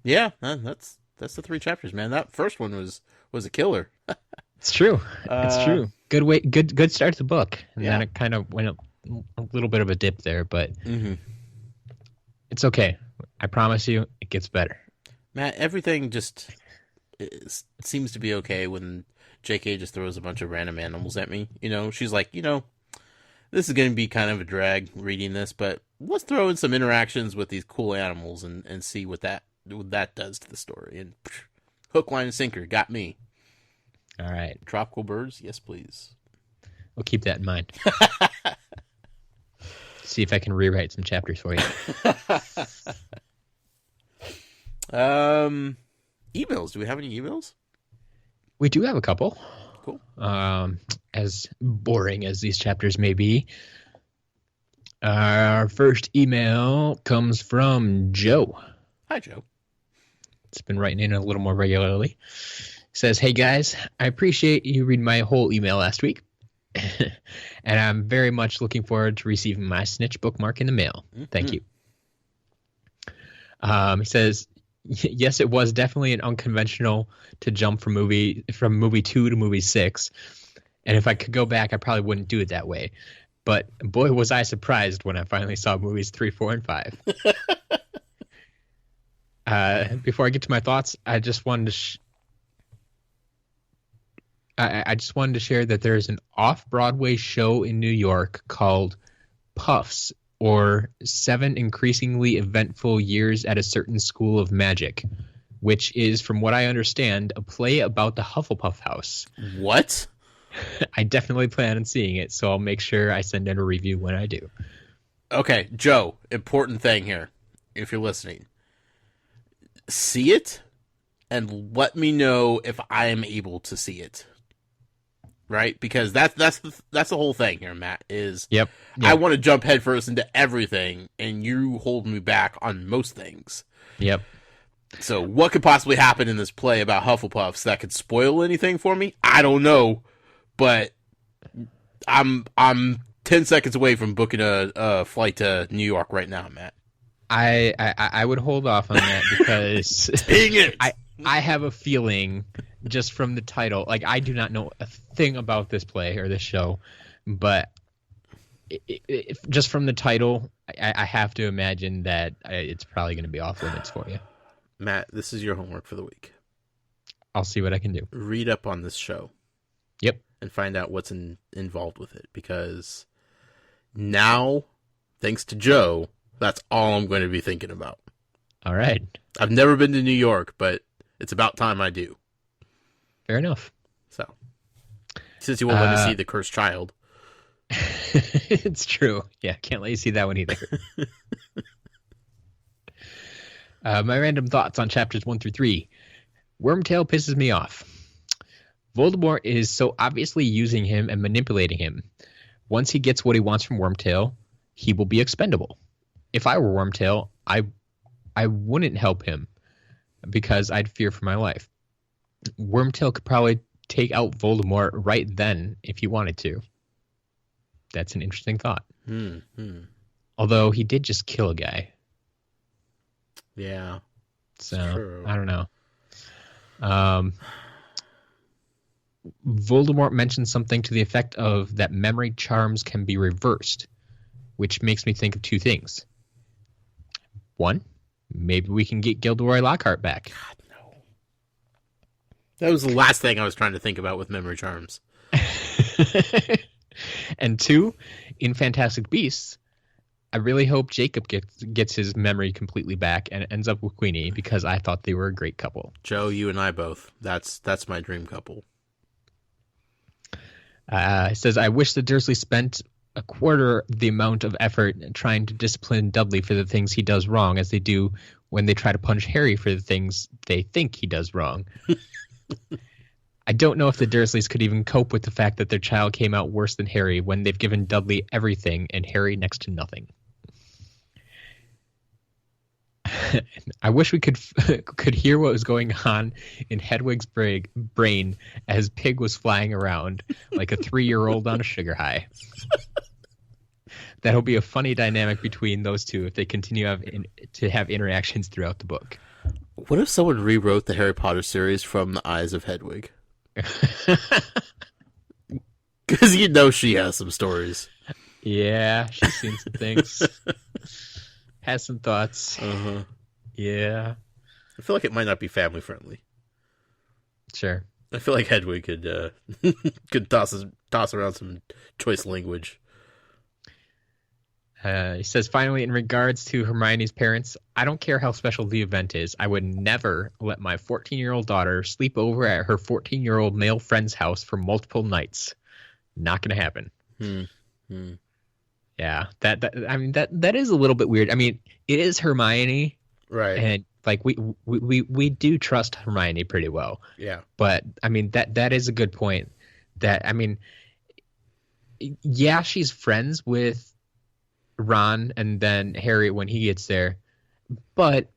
Yeah, that's the 3 chapters, man. That first one was a killer. It's true. It's true. Good start to the book, and then it kind of went a little bit of a dip there, but it's okay. I promise you, it gets better. Matt, everything just seems to be okay when JK just throws a bunch of random animals at me. You know, she's like, you know, this is going to be kind of a drag reading this, but let's throw in some interactions with these cool animals and see what that does to the story. And hook, line, and sinker got me. All right. Tropical birds, yes, please. We'll keep that in mind. See if I can rewrite some chapters for you. Emails. Do we have any emails? We do have a couple. Cool. As boring as these chapters may be, our first email comes from Joe. Hi, Joe. It's been writing in a little more regularly. Says, hey guys, I appreciate you reading my whole email last week. And I'm very much looking forward to receiving my snitch bookmark in the mail. Thank you. He says, yes, it was definitely an unconventional to jump from movie 2 to movie 6. And if I could go back, I probably wouldn't do it that way. But boy, was I surprised when I finally saw movies 3, 4, and 5. Before I get to my thoughts, I just wanted to I just wanted to share that there's an off-Broadway show in New York called Puffs, or 7 Increasingly Eventful Years at a Certain School of Magic, which is, from what I understand, a play about the Hufflepuff House. What? I definitely plan on seeing it, so I'll make sure I send in a review when I do. Okay, Joe, important thing here, if you're listening. See it, and let me know if I am able to see it. Right? Because that's the whole thing here, Matt, is Yep. I want to jump headfirst into everything, and you hold me back on most things. Yep. So what could possibly happen in this play about Hufflepuffs that could spoil anything for me? I don't know, but I'm 10 seconds away from booking a flight to New York right now, Matt. I would hold off on that because Dang it! I have a feeling just from the title, like I do not know a thing about this play or this show, but just from the title, I have to imagine that it's probably going to be off limits for you. Matt, this is your homework for the week. I'll see what I can do. Read up on this show. Yep. And find out what's involved with it, because now, thanks to Joe, that's all I'm going to be thinking about. All right. I've never been to New York, but it's about time I do. Fair enough. So, since you won't let me see The Cursed Child. It's true. Yeah, can't let you see that one either. My random thoughts on chapters 1 through 3. Wormtail pisses me off. Voldemort is so obviously using him and manipulating him. Once he gets what he wants from Wormtail, he will be expendable. If I were Wormtail, I wouldn't help him because I'd fear for my life. Wormtail could probably take out Voldemort right then if he wanted to. That's an interesting thought. Although he did just kill a guy. Yeah. So, true. I don't know. Voldemort mentioned something to the effect of that memory charms can be reversed, which makes me think of 2 things. 1, maybe we can get Gilderoy Lockhart back. God, no. That was the last thing I was trying to think about with memory charms. And 2, in Fantastic Beasts, I really hope Jacob gets his memory completely back and ends up with Queenie, because I thought they were a great couple. Joe, you and I both. That's my dream couple. It says, I wish the Dursleys spent a quarter the amount of effort trying to discipline Dudley for the things he does wrong as they do when they try to punish Harry for the things they think he does wrong. I don't know if the Dursleys could even cope with the fact that their child came out worse than Harry when they've given Dudley everything and Harry next to nothing. I wish we could hear what was going on in Hedwig's brain as Pig was flying around like a 3-year-old on a sugar high. That'll be a funny dynamic between those two if they continue to have interactions throughout the book. What if someone rewrote the Harry Potter series from the eyes of Hedwig? Because you know she has some stories. Yeah, she's seen some things. Has some thoughts. Uh-huh. Yeah. I feel like it might not be family friendly. Sure. I feel like Hedwig could could toss around some choice language. He says, finally, in regards to Hermione's parents, I don't care how special the event is. I would never let my 14-year-old daughter sleep over at her 14-year-old male friend's house for multiple nights. Not going to happen. Yeah, that is a little bit weird. I mean, it is Hermione, right? And like we do trust Hermione pretty well. Yeah. But I mean that is a good point. That I mean, yeah, she's friends with Ron and then Harry when he gets there, but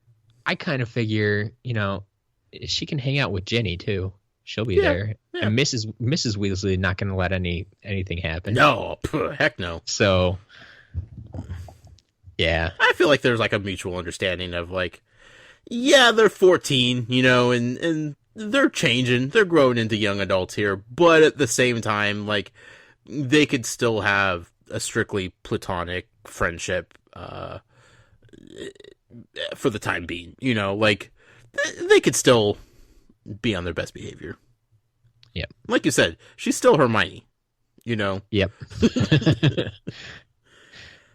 I kind of figure, she can hang out with Ginny too. She'll be there. Yeah. And Mrs. Weasley not going to let anything happen. No, heck no. So, yeah. I feel like there's like a mutual understanding of like, yeah, they're 14, and they're changing. They're growing into young adults here. But at the same time, like, they could still have a strictly platonic friendship, for the time being. Like they could still be on their best behavior. Yep. Like you said, she's still Hermione. Yep.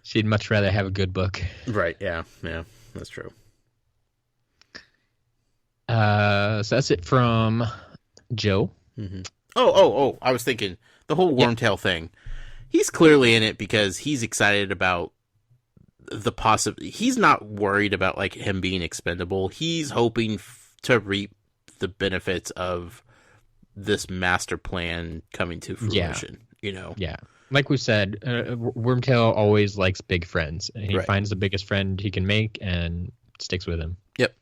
She'd much rather have a good book. Right. Yeah. Yeah. That's true. So that's it from Joe. Mm-hmm. Oh! I was thinking the whole Wormtail thing. He's clearly in it because he's excited about the He's not worried about like him being expendable. He's hoping to reap the benefits of this master plan coming to fruition. Yeah. Like we said, Wormtail always likes big friends, and he finds the biggest friend he can make and sticks with him. Yep.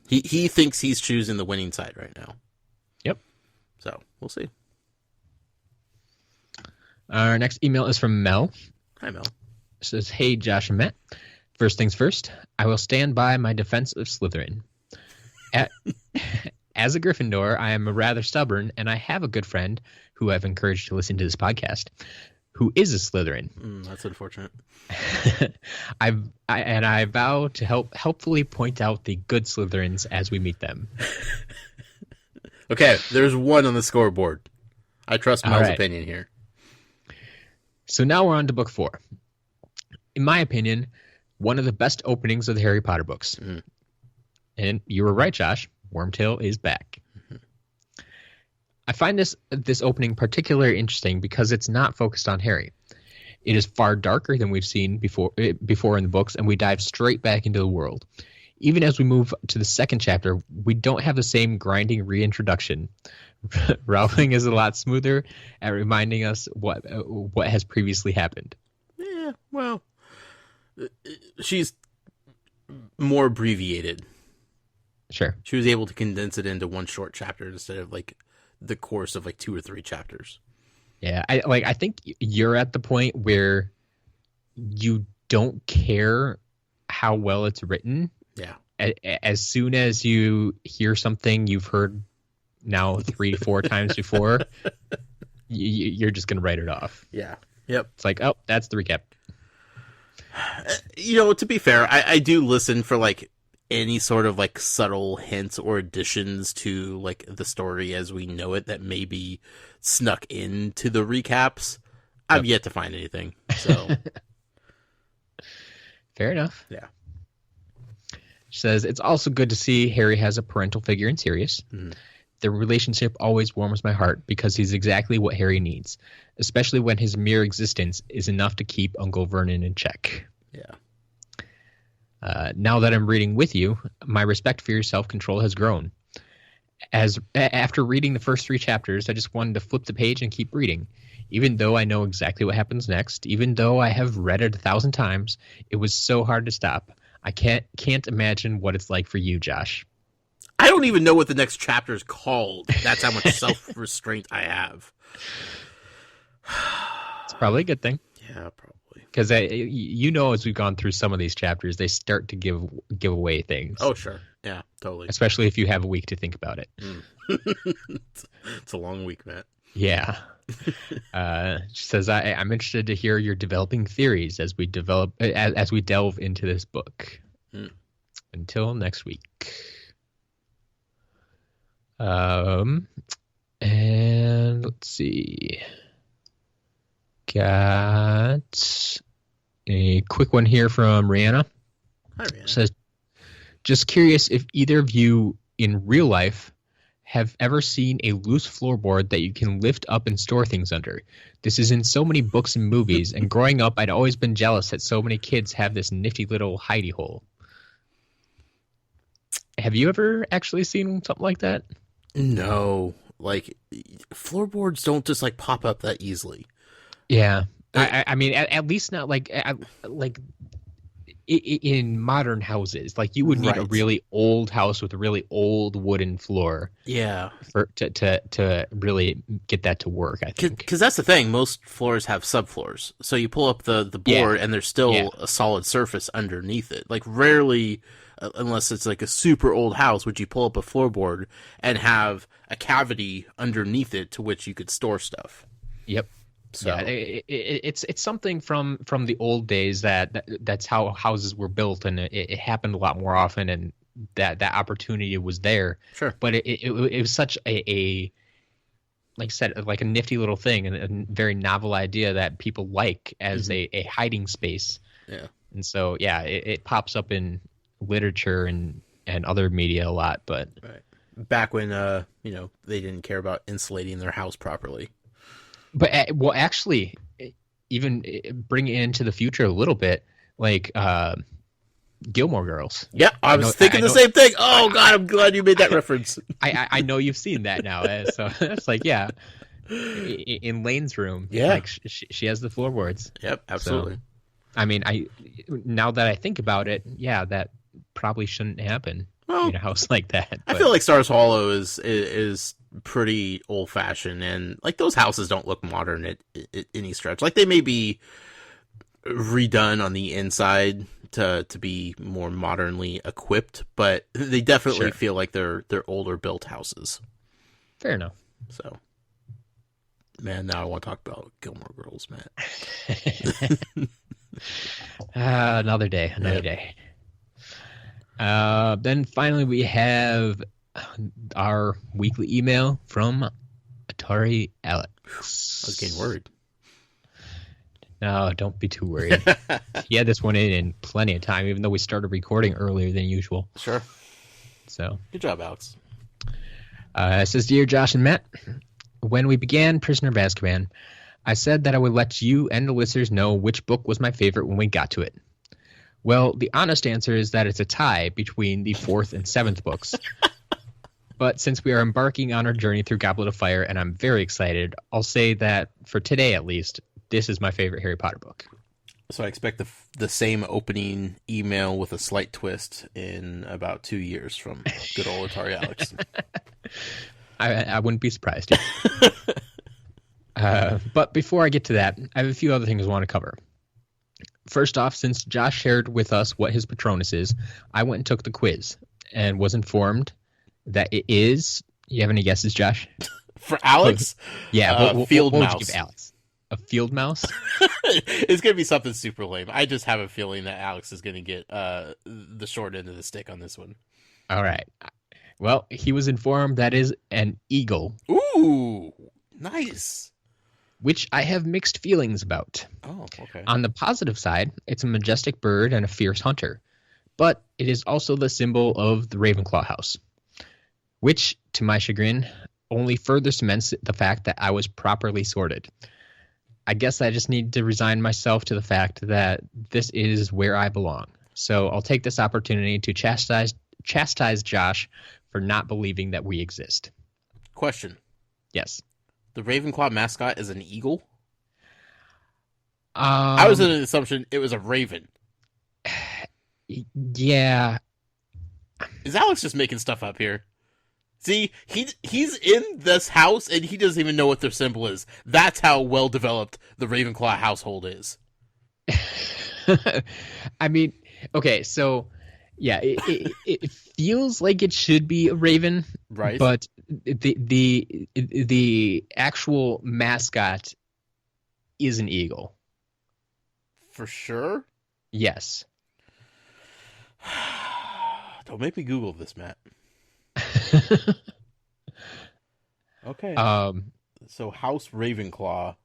He thinks he's choosing the winning side right now. Yep. So we'll see. Our next email is from Mel. Hi, Mel. It says, "Hey, Josh and Matt. First things first, I will stand by my defense of Slytherin. As a Gryffindor, I am rather stubborn, and I have a good friend who I've encouraged to listen to this podcast, who is a Slytherin. That's unfortunate. I vow to helpfully point out the good Slytherins as we meet them." Okay, there's one on the scoreboard. I trust Mel's opinion here. So now we're on to book 4. In my opinion, one of the best openings of the Harry Potter books. Mm. And you were right, Josh. Wormtail is back. Mm-hmm. I find this opening particularly interesting because it's not focused on Harry. It is far darker than we've seen before in the books, and we dive straight back into the world. Even as we move to the second chapter, we don't have the same grinding reintroduction. Rowling is a lot smoother at reminding us what has previously happened. Yeah, well, she's more abbreviated. Sure. She was able to condense it into one short chapter instead of like the course of like 2 or 3 chapters. Yeah, I think you're at the point where you don't care how well it's written. Yeah. As soon as you hear something you've heard now 3-4 times before, you're just gonna write it off. Yeah. Yep. It's like, oh, that's the recap. To be fair, I do listen for like any sort of like subtle hints or additions to like the story as we know it that may be snuck into the recaps. I've yet to find anything. So fair enough. Yeah. She says, "It's also good to see Harry has a parental figure in Sirius. Mm-hmm. The relationship always warms my heart because he's exactly what Harry needs, especially when his mere existence is enough to keep Uncle Vernon in check." Yeah. Now that I'm reading with you, my respect for your self-control has grown. After reading the first 3 chapters, I just wanted to flip the page and keep reading. Even though I know exactly what happens next, even though I have read it 1,000 times, it was so hard to stop. I can't imagine what it's like for you, Josh. I don't even know what the next chapter is called. That's how much self-restraint I have. It's probably a good thing. Yeah, probably. Because as we've gone through some of these chapters, they start to give away things. Oh, sure. Yeah, totally. Especially if you have a week to think about it. It's a long week, Matt. Yeah. She says, I'm interested to hear your developing theories as we delve into this book. Mm. Until next week. And let's see. Got a quick one here from Rihanna. Hi, Rihanna. Says, just curious if either of you in real life have ever seen a loose floorboard that you can lift up and store things under. This is in so many books and movies, and growing up, I'd always been jealous that so many kids have this nifty little hidey hole. Have you ever actually seen something like that? No. Like, floorboards don't just, like, pop up that easily. Yeah. I mean, at least not like in modern houses. Like, you would need a really old house with a really old wooden floor. Yeah. To really get that to work, I think. Because that's the thing. Most floors have subfloors. So you pull up the board and there's still a solid surface underneath it. Like, rarely, unless it's like a super old house, would you pull up a floorboard and have a cavity underneath it to which you could store stuff. Yep. So Yeah, it's something from the old days that's how houses were built, and it happened a lot more often, and that opportunity was there. sure. But it was such a like I said, like a nifty little thing and a very novel idea that people like as a hiding space. Yeah. And so, yeah, it pops up in literature and other media a lot. But Right. Back when they didn't care about insulating their house properly. well, actually, even bring it into the future a little bit, like Gilmore Girls. Yeah, I was thinking the same thing. Oh God, I'm glad you made that reference. I know you've seen that now, so it's like, yeah, in Lane's room, Yeah, like she has the floorboards. Yep, absolutely. So, I mean, now that I think about it, yeah, that probably shouldn't happen in a house like that. I feel like Stars Hollow is pretty old fashioned, and like those houses don't look modern at any stretch. Like they may be redone on the inside to be more modernly equipped, but they definitely feel like they're older built houses. Fair enough. So, man, now I want to talk about Gilmore Girls, man. Another day. Then finally we have our weekly email from Atari Alex. I was getting worried. No, don't be too worried. He had this one in plenty of time, even though we started recording earlier than usual. Sure. So good job, Alex. It says, Dear Josh and Matt, when we began Prisoner of Azkaban, I said that I would let you and the listeners know which book was my favorite when we got to it. Well, the honest answer is that it's a tie between the 4th and 7th books. But since we are embarking on our journey through Goblet of Fire, and I'm very excited, I'll say that, for today at least, this is my favorite Harry Potter book. So I expect the same opening email with a slight twist in about 2 years from good old Atari Alex. I wouldn't be surprised. But before I get to that, I have a few other things I want to cover. First off, since Josh shared with us what his Patronus is, I went and took the quiz and was informed that it is... You have any guesses, Josh? For Alex? Yeah. Field what mouse. would you give Alex? A field mouse? It's going to be something super lame. I just have a feeling that Alex is going to get the short end of the stick on this one. All right. Well, he was informed that is an eagle. Ooh, nice. Which I have mixed feelings about. Oh, okay. On the positive side, it's a majestic bird and a fierce hunter. But it is also the symbol of the Ravenclaw house. Which, to my chagrin, only further cements the fact that I was properly sorted. I guess I just need to resign myself to the fact that this is where I belong. So I'll take this opportunity to chastise Josh for not believing that we exist. Question. Yes. The Ravenclaw mascot is an eagle? I was under the assumption it was a raven. Yeah. Is Alex just making stuff up here? See, he's in this house and he doesn't even know what their symbol is. That's how well developed the Ravenclaw household is. I mean, okay, so yeah, it feels like it should be a raven, right? But the actual mascot is an eagle. For sure? Yes. Don't make me Google this, Matt. Okay. So House Ravenclaw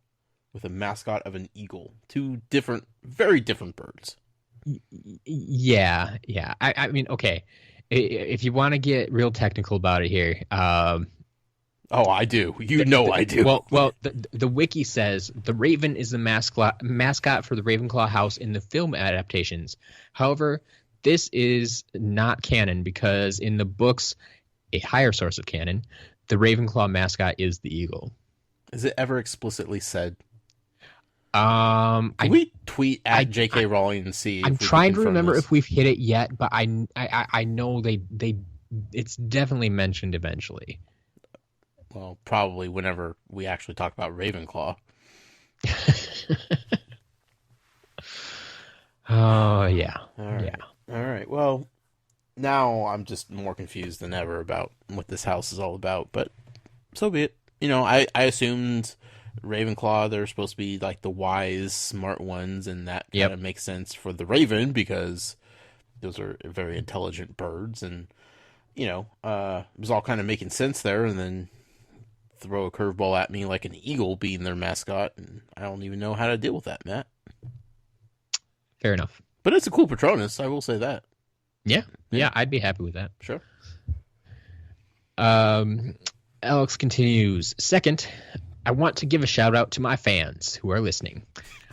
with a mascot of an eagle. Two different, very different birds. Yeah. I mean, okay. If you want to get real technical about it here, oh, I do. I do. Well, the wiki says the raven is the mascot for the Ravenclaw house in the film adaptations. However, this is not canon because in the books, a higher source of canon, the Ravenclaw mascot is the eagle. Is it ever explicitly said? Can we tweet at J.K. Rowling and see? I'm trying to remember if we've hit it yet, but I know they it's definitely mentioned eventually. Well, probably whenever we actually talk about Ravenclaw. Oh yeah. All right. Yeah. All right. Well, now I'm just more confused than ever about what this house is all about, but so be it. I assumed Ravenclaw, they're supposed to be like the wise, smart ones, and that kind of makes sense for the Raven because those are very intelligent birds, and it was all kind of making sense there, and then throw a curveball at me like an eagle being their mascot, and I don't even know how to deal with that, Matt. Fair enough. But it's a cool Patronus, I will say that. Yeah, I'd be happy with that. Sure. Alex continues. Second, I want to give a shout out to my fans who are listening.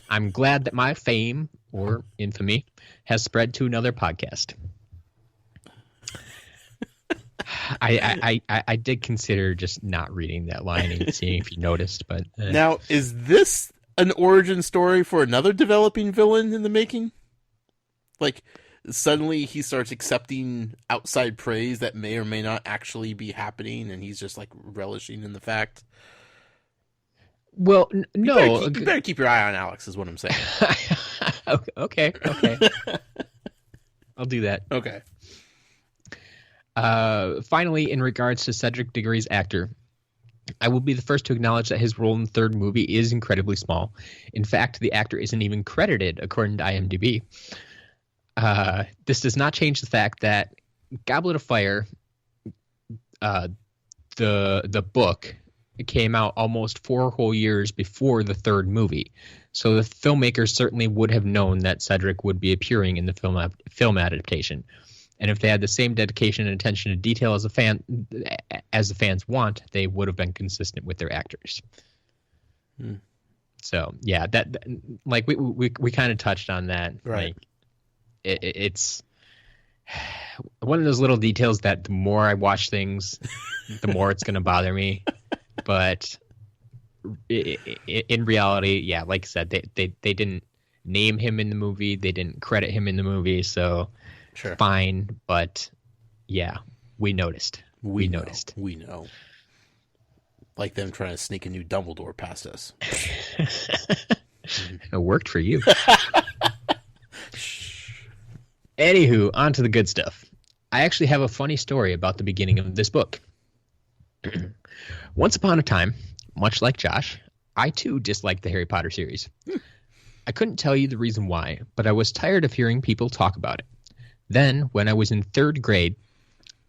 I'm glad that my fame, or infamy, has spread to another podcast. I did consider just not reading that line and seeing if you noticed, but now, is this an origin story for another developing villain in the making? Like, suddenly he starts accepting outside praise that may or may not actually be happening, and he's just like relishing in the fact. Well, no. You better keep your eye on Alex, is what I'm saying. Okay. I'll do that. Okay. Finally, in regards to Cedric Diggory's actor, I will be the first to acknowledge that his role in the third movie is incredibly small. In fact, the actor isn't even credited according to IMDb. This does not change the fact that Goblet of Fire, the book, came out almost 4 whole years before the third movie. So the filmmakers certainly would have known that Cedric would be appearing in the film adaptation. And if they had the same dedication and attention to detail as the fans want, they would have been consistent with their actors. So yeah, that like we kind of touched on that. Right. Like, it's one of those little details that the more I watch things, the more it's going to bother me. But in reality, yeah, like I said, they didn't name him in the movie. They didn't credit him in the movie. So sure. Fine. But yeah, we noticed. We noticed. We know. Like them trying to sneak a new Dumbledore past us. It worked for you. Anywho, on to the good stuff. I actually have a funny story about the beginning of this book. Once upon a time, much like Josh, I too disliked the Harry Potter series. I couldn't tell you the reason why, but I was tired of hearing people talk about it. Then, when I was in 3rd grade,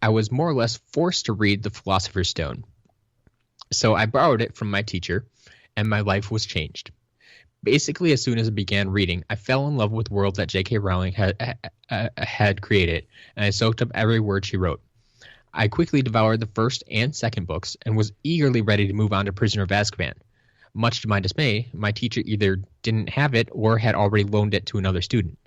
I was more or less forced to read The Philosopher's Stone. So I borrowed it from my teacher, and my life was changed. Basically, as soon as I began reading, I fell in love with the world that J.K. Rowling had created, and I soaked up every word she wrote. I quickly devoured the first and second books and was eagerly ready to move on to Prisoner of Azkaban. Much to my dismay, my teacher either didn't have it or had already loaned it to another student.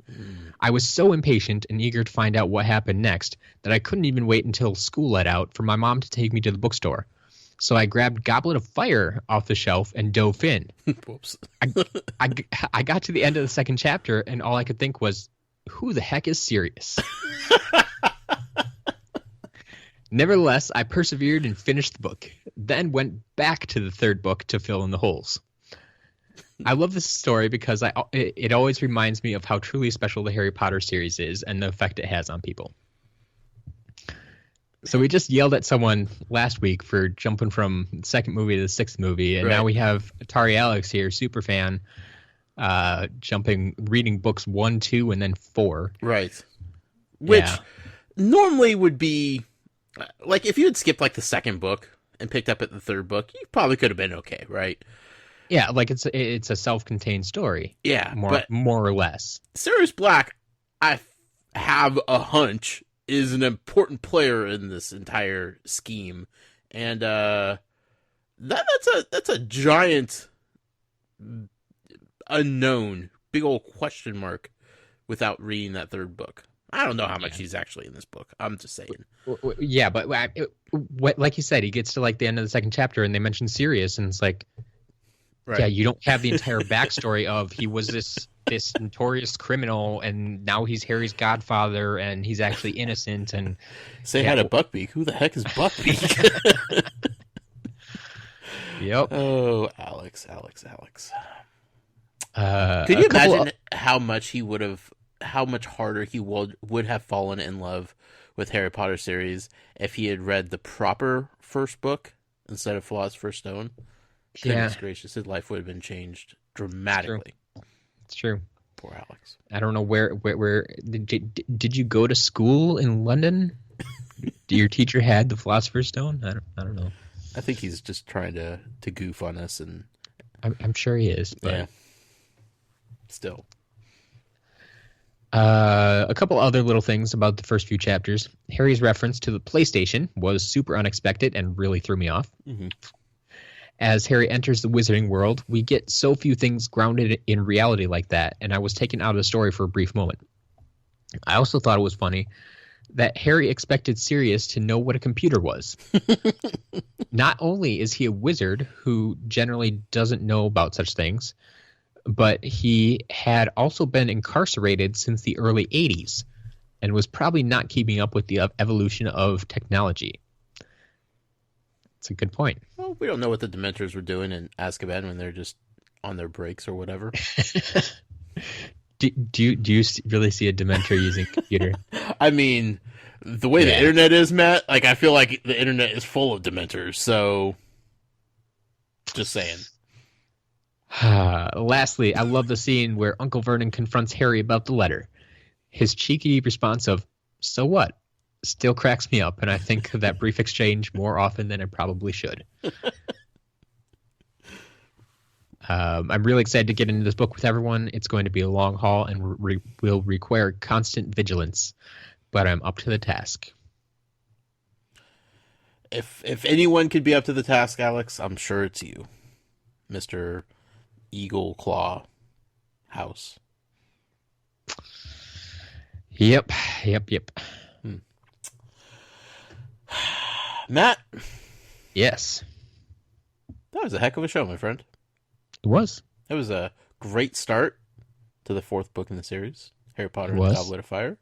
I was so impatient and eager to find out what happened next that I couldn't even wait until school let out for my mom to take me to the bookstore. So I grabbed Goblet of Fire off the shelf and dove in. Whoops. I got to the end of the second chapter, and all I could think was, who the heck is Sirius? Nevertheless, I persevered and finished the book, then went back to the third book to fill in the holes. I love this story because it always reminds me of how truly special the Harry Potter series is and the effect it has on people. So we just yelled at someone last week for jumping from the second movie to the sixth movie, and now we have Atari Alex here, super fan, reading books 1, 2, and then 4. Right. Which normally would be, like, if you had skipped, like, the second book and picked up at the third book, you probably could have been okay, right? Yeah, like, it's a self-contained story. Yeah. More or less. Sirius Black, I have a hunch, is an important player in this entire scheme. And that's a giant unknown, big old question mark without reading that third book. I don't know how much he's actually in this book. I'm just saying. Yeah, but like you said, he gets to like the end of the second chapter and they mention Sirius, and it's like, yeah, you don't have the entire backstory of he was this notorious criminal and now he's Harry's godfather and he's actually innocent. And say hi to Buckbeak. Who the heck is Buckbeak? Yep. Oh, Alex. Could you imagine how much harder he would have fallen in love with Harry Potter series if he had read the proper first book instead of Philosopher's Stone? Goodness gracious, his life would have been changed dramatically. It's true. Poor Alex. I don't know where did you go to school in London? Your teacher had the Philosopher's Stone? I don't know. I think he's just trying to goof on us, and I'm sure he is. But... yeah. Still. A couple other little things about the first few chapters. Harry's reference to the PlayStation was super unexpected and really threw me off. Mm-hmm. As Harry enters the wizarding world, we get so few things grounded in reality like that, and I was taken out of the story for a brief moment. I also thought it was funny that Harry expected Sirius to know what a computer was. Not only is he a wizard who generally doesn't know about such things, but he had also been incarcerated since the early 80s and was probably not keeping up with the evolution of technology. It's a good point. Well, we don't know what the Dementors were doing in Azkaban when they're just on their breaks or whatever. Do you really see a Dementor using a computer? I mean, the way the internet is, Matt, like I feel like the internet is full of Dementors, so just saying. Lastly, I love the scene where Uncle Vernon confronts Harry about the letter. His cheeky response of, "So what?" still cracks me up, and I think of that brief exchange more often than it probably should. I'm really excited to get into this book with everyone. It's going to be a long haul and will require constant vigilance, but I'm up to the task. If anyone could be up to the task, Alex, I'm sure it's you, Mr. Eagle Claw House. Yep. Matt? Yes. That was a heck of a show, my friend. It was. It was a great start to the fourth book in the series, Harry Potter and the Goblet of Fire.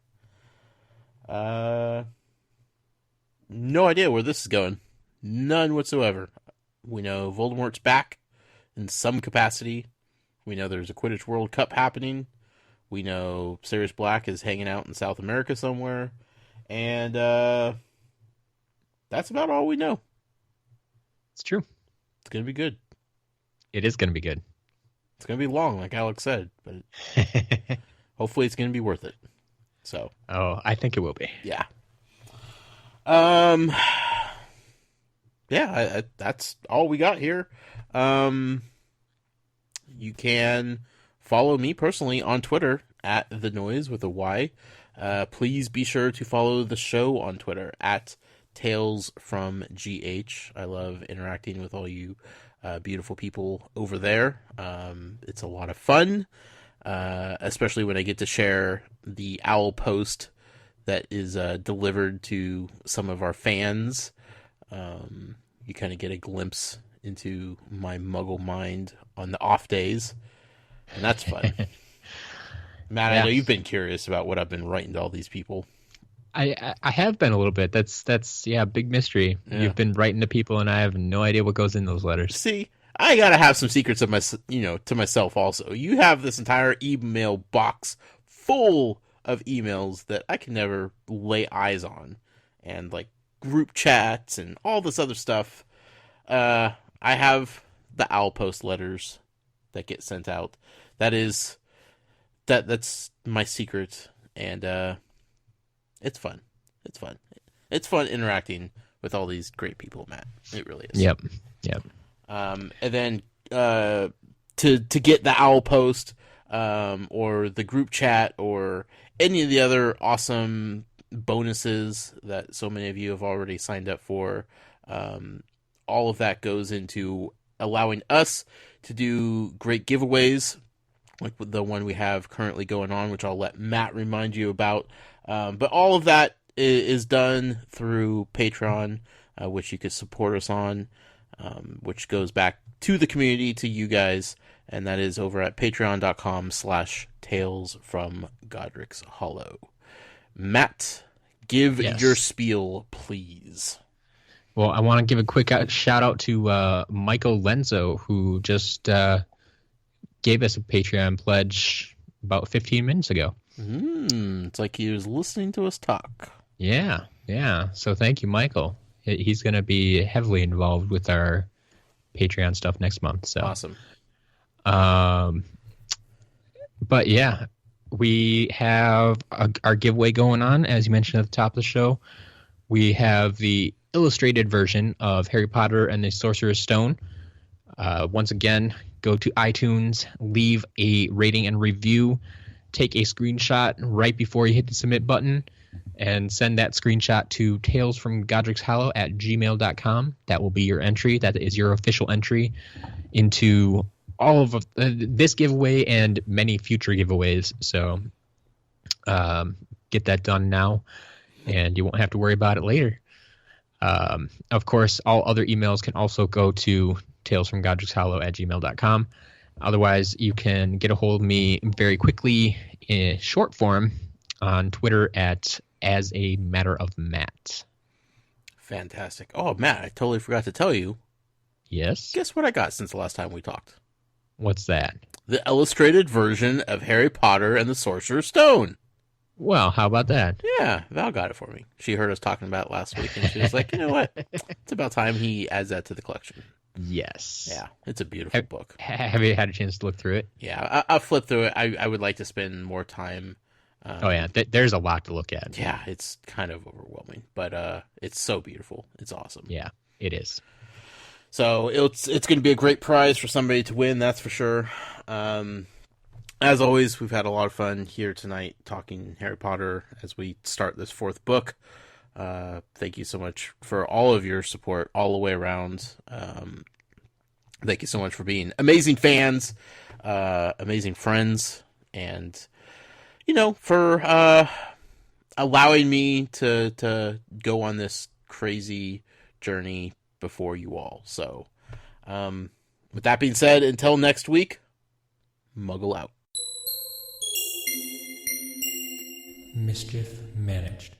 No idea where this is going. None whatsoever. We know Voldemort's back in some capacity. We know there's a Quidditch World Cup happening. We know Sirius Black is hanging out in South America somewhere. And that's about all we know. It's true. It's going to be good. It is going to be good. It's going to be long, like Alex said, but hopefully it's going to be worth it. So. Oh, I think it will be. Yeah. Yeah, that's all we got here. You can follow me personally on Twitter at The Noise with a Y. Please be sure to follow the show on Twitter at Tales from GH. I love interacting with all you beautiful people over there. It's a lot of fun, especially when I get to share the owl post that is delivered to some of our fans. You kind of get a glimpse into my muggle mind on the off days, and that's fun. Matt, I know you've been curious about what I've been writing to all these people. I have been a little bit. That's big mystery. Yeah. You've been writing to people, and I have no idea what goes in those letters. See, I gotta have some secrets of to myself also. You have this entire email box full of emails that I can never lay eyes on, and like group chats and all this other stuff. I have the owl post letters that get sent out. That's my secret, and it's fun. It's fun interacting with all these great people, Matt. It really is. Yep. And then to get the owl post or the group chat or any of the other awesome bonuses that so many of you have already signed up for, all of that goes into allowing us to do great giveaways like the one we have currently going on, which I'll let Matt remind you about. But all of that is done through Patreon, which you could support us on, which goes back to the community, to you guys, and that is over at patreon.com/Tales from Godric's Hollow. Matt, give your spiel, please. Well, I want to give a quick shout out to Michael Lenzo, who just gave us a Patreon pledge about 15 minutes ago. It's like he was listening to us talk. Yeah. So thank you, Michael. He's going to be heavily involved with our Patreon stuff next month. So awesome. But yeah, we have our giveaway going on, as you mentioned at the top of the show. We have the illustrated version of Harry Potter and the Sorcerer's Stone. Once again, go to iTunes, leave a rating and review, take a screenshot right before you hit the submit button, and send that screenshot to talesfromgodricshollow@gmail.com. That will be your entry. That is your official entry into all of this giveaway and many future giveaways. So get that done now, and you won't have to worry about it later. Of course, all other emails can also go to talesfromgodricshollow@gmail.com. Otherwise, you can get a hold of me very quickly in short form on Twitter at As a Matter of Matt. Fantastic. Oh, Matt, I totally forgot to tell you. Yes? Guess what I got since the last time we talked? What's that? The illustrated version of Harry Potter and the Sorcerer's Stone. Well, how about that? Yeah, Val got it for me. She heard us talking about it last week, and she was like, you know what? It's about time he adds that to the collection. Yes. Yeah, it's a beautiful book. Have you had a chance to look through it? Yeah, I'll flip through it. I would like to spend more time. Oh, yeah. There's a lot to look at. Yeah, it's kind of overwhelming, but it's so beautiful. It's awesome. Yeah, it is. So it's going to be a great prize for somebody to win, that's for sure. As always, we've had a lot of fun here tonight talking Harry Potter as we start this fourth book. Thank you so much for all of your support all the way around. Thank you so much for being amazing fans, amazing friends, and, for allowing me to go on this crazy journey before you all. So, with that being said, until next week, Muggle out. Mischief managed.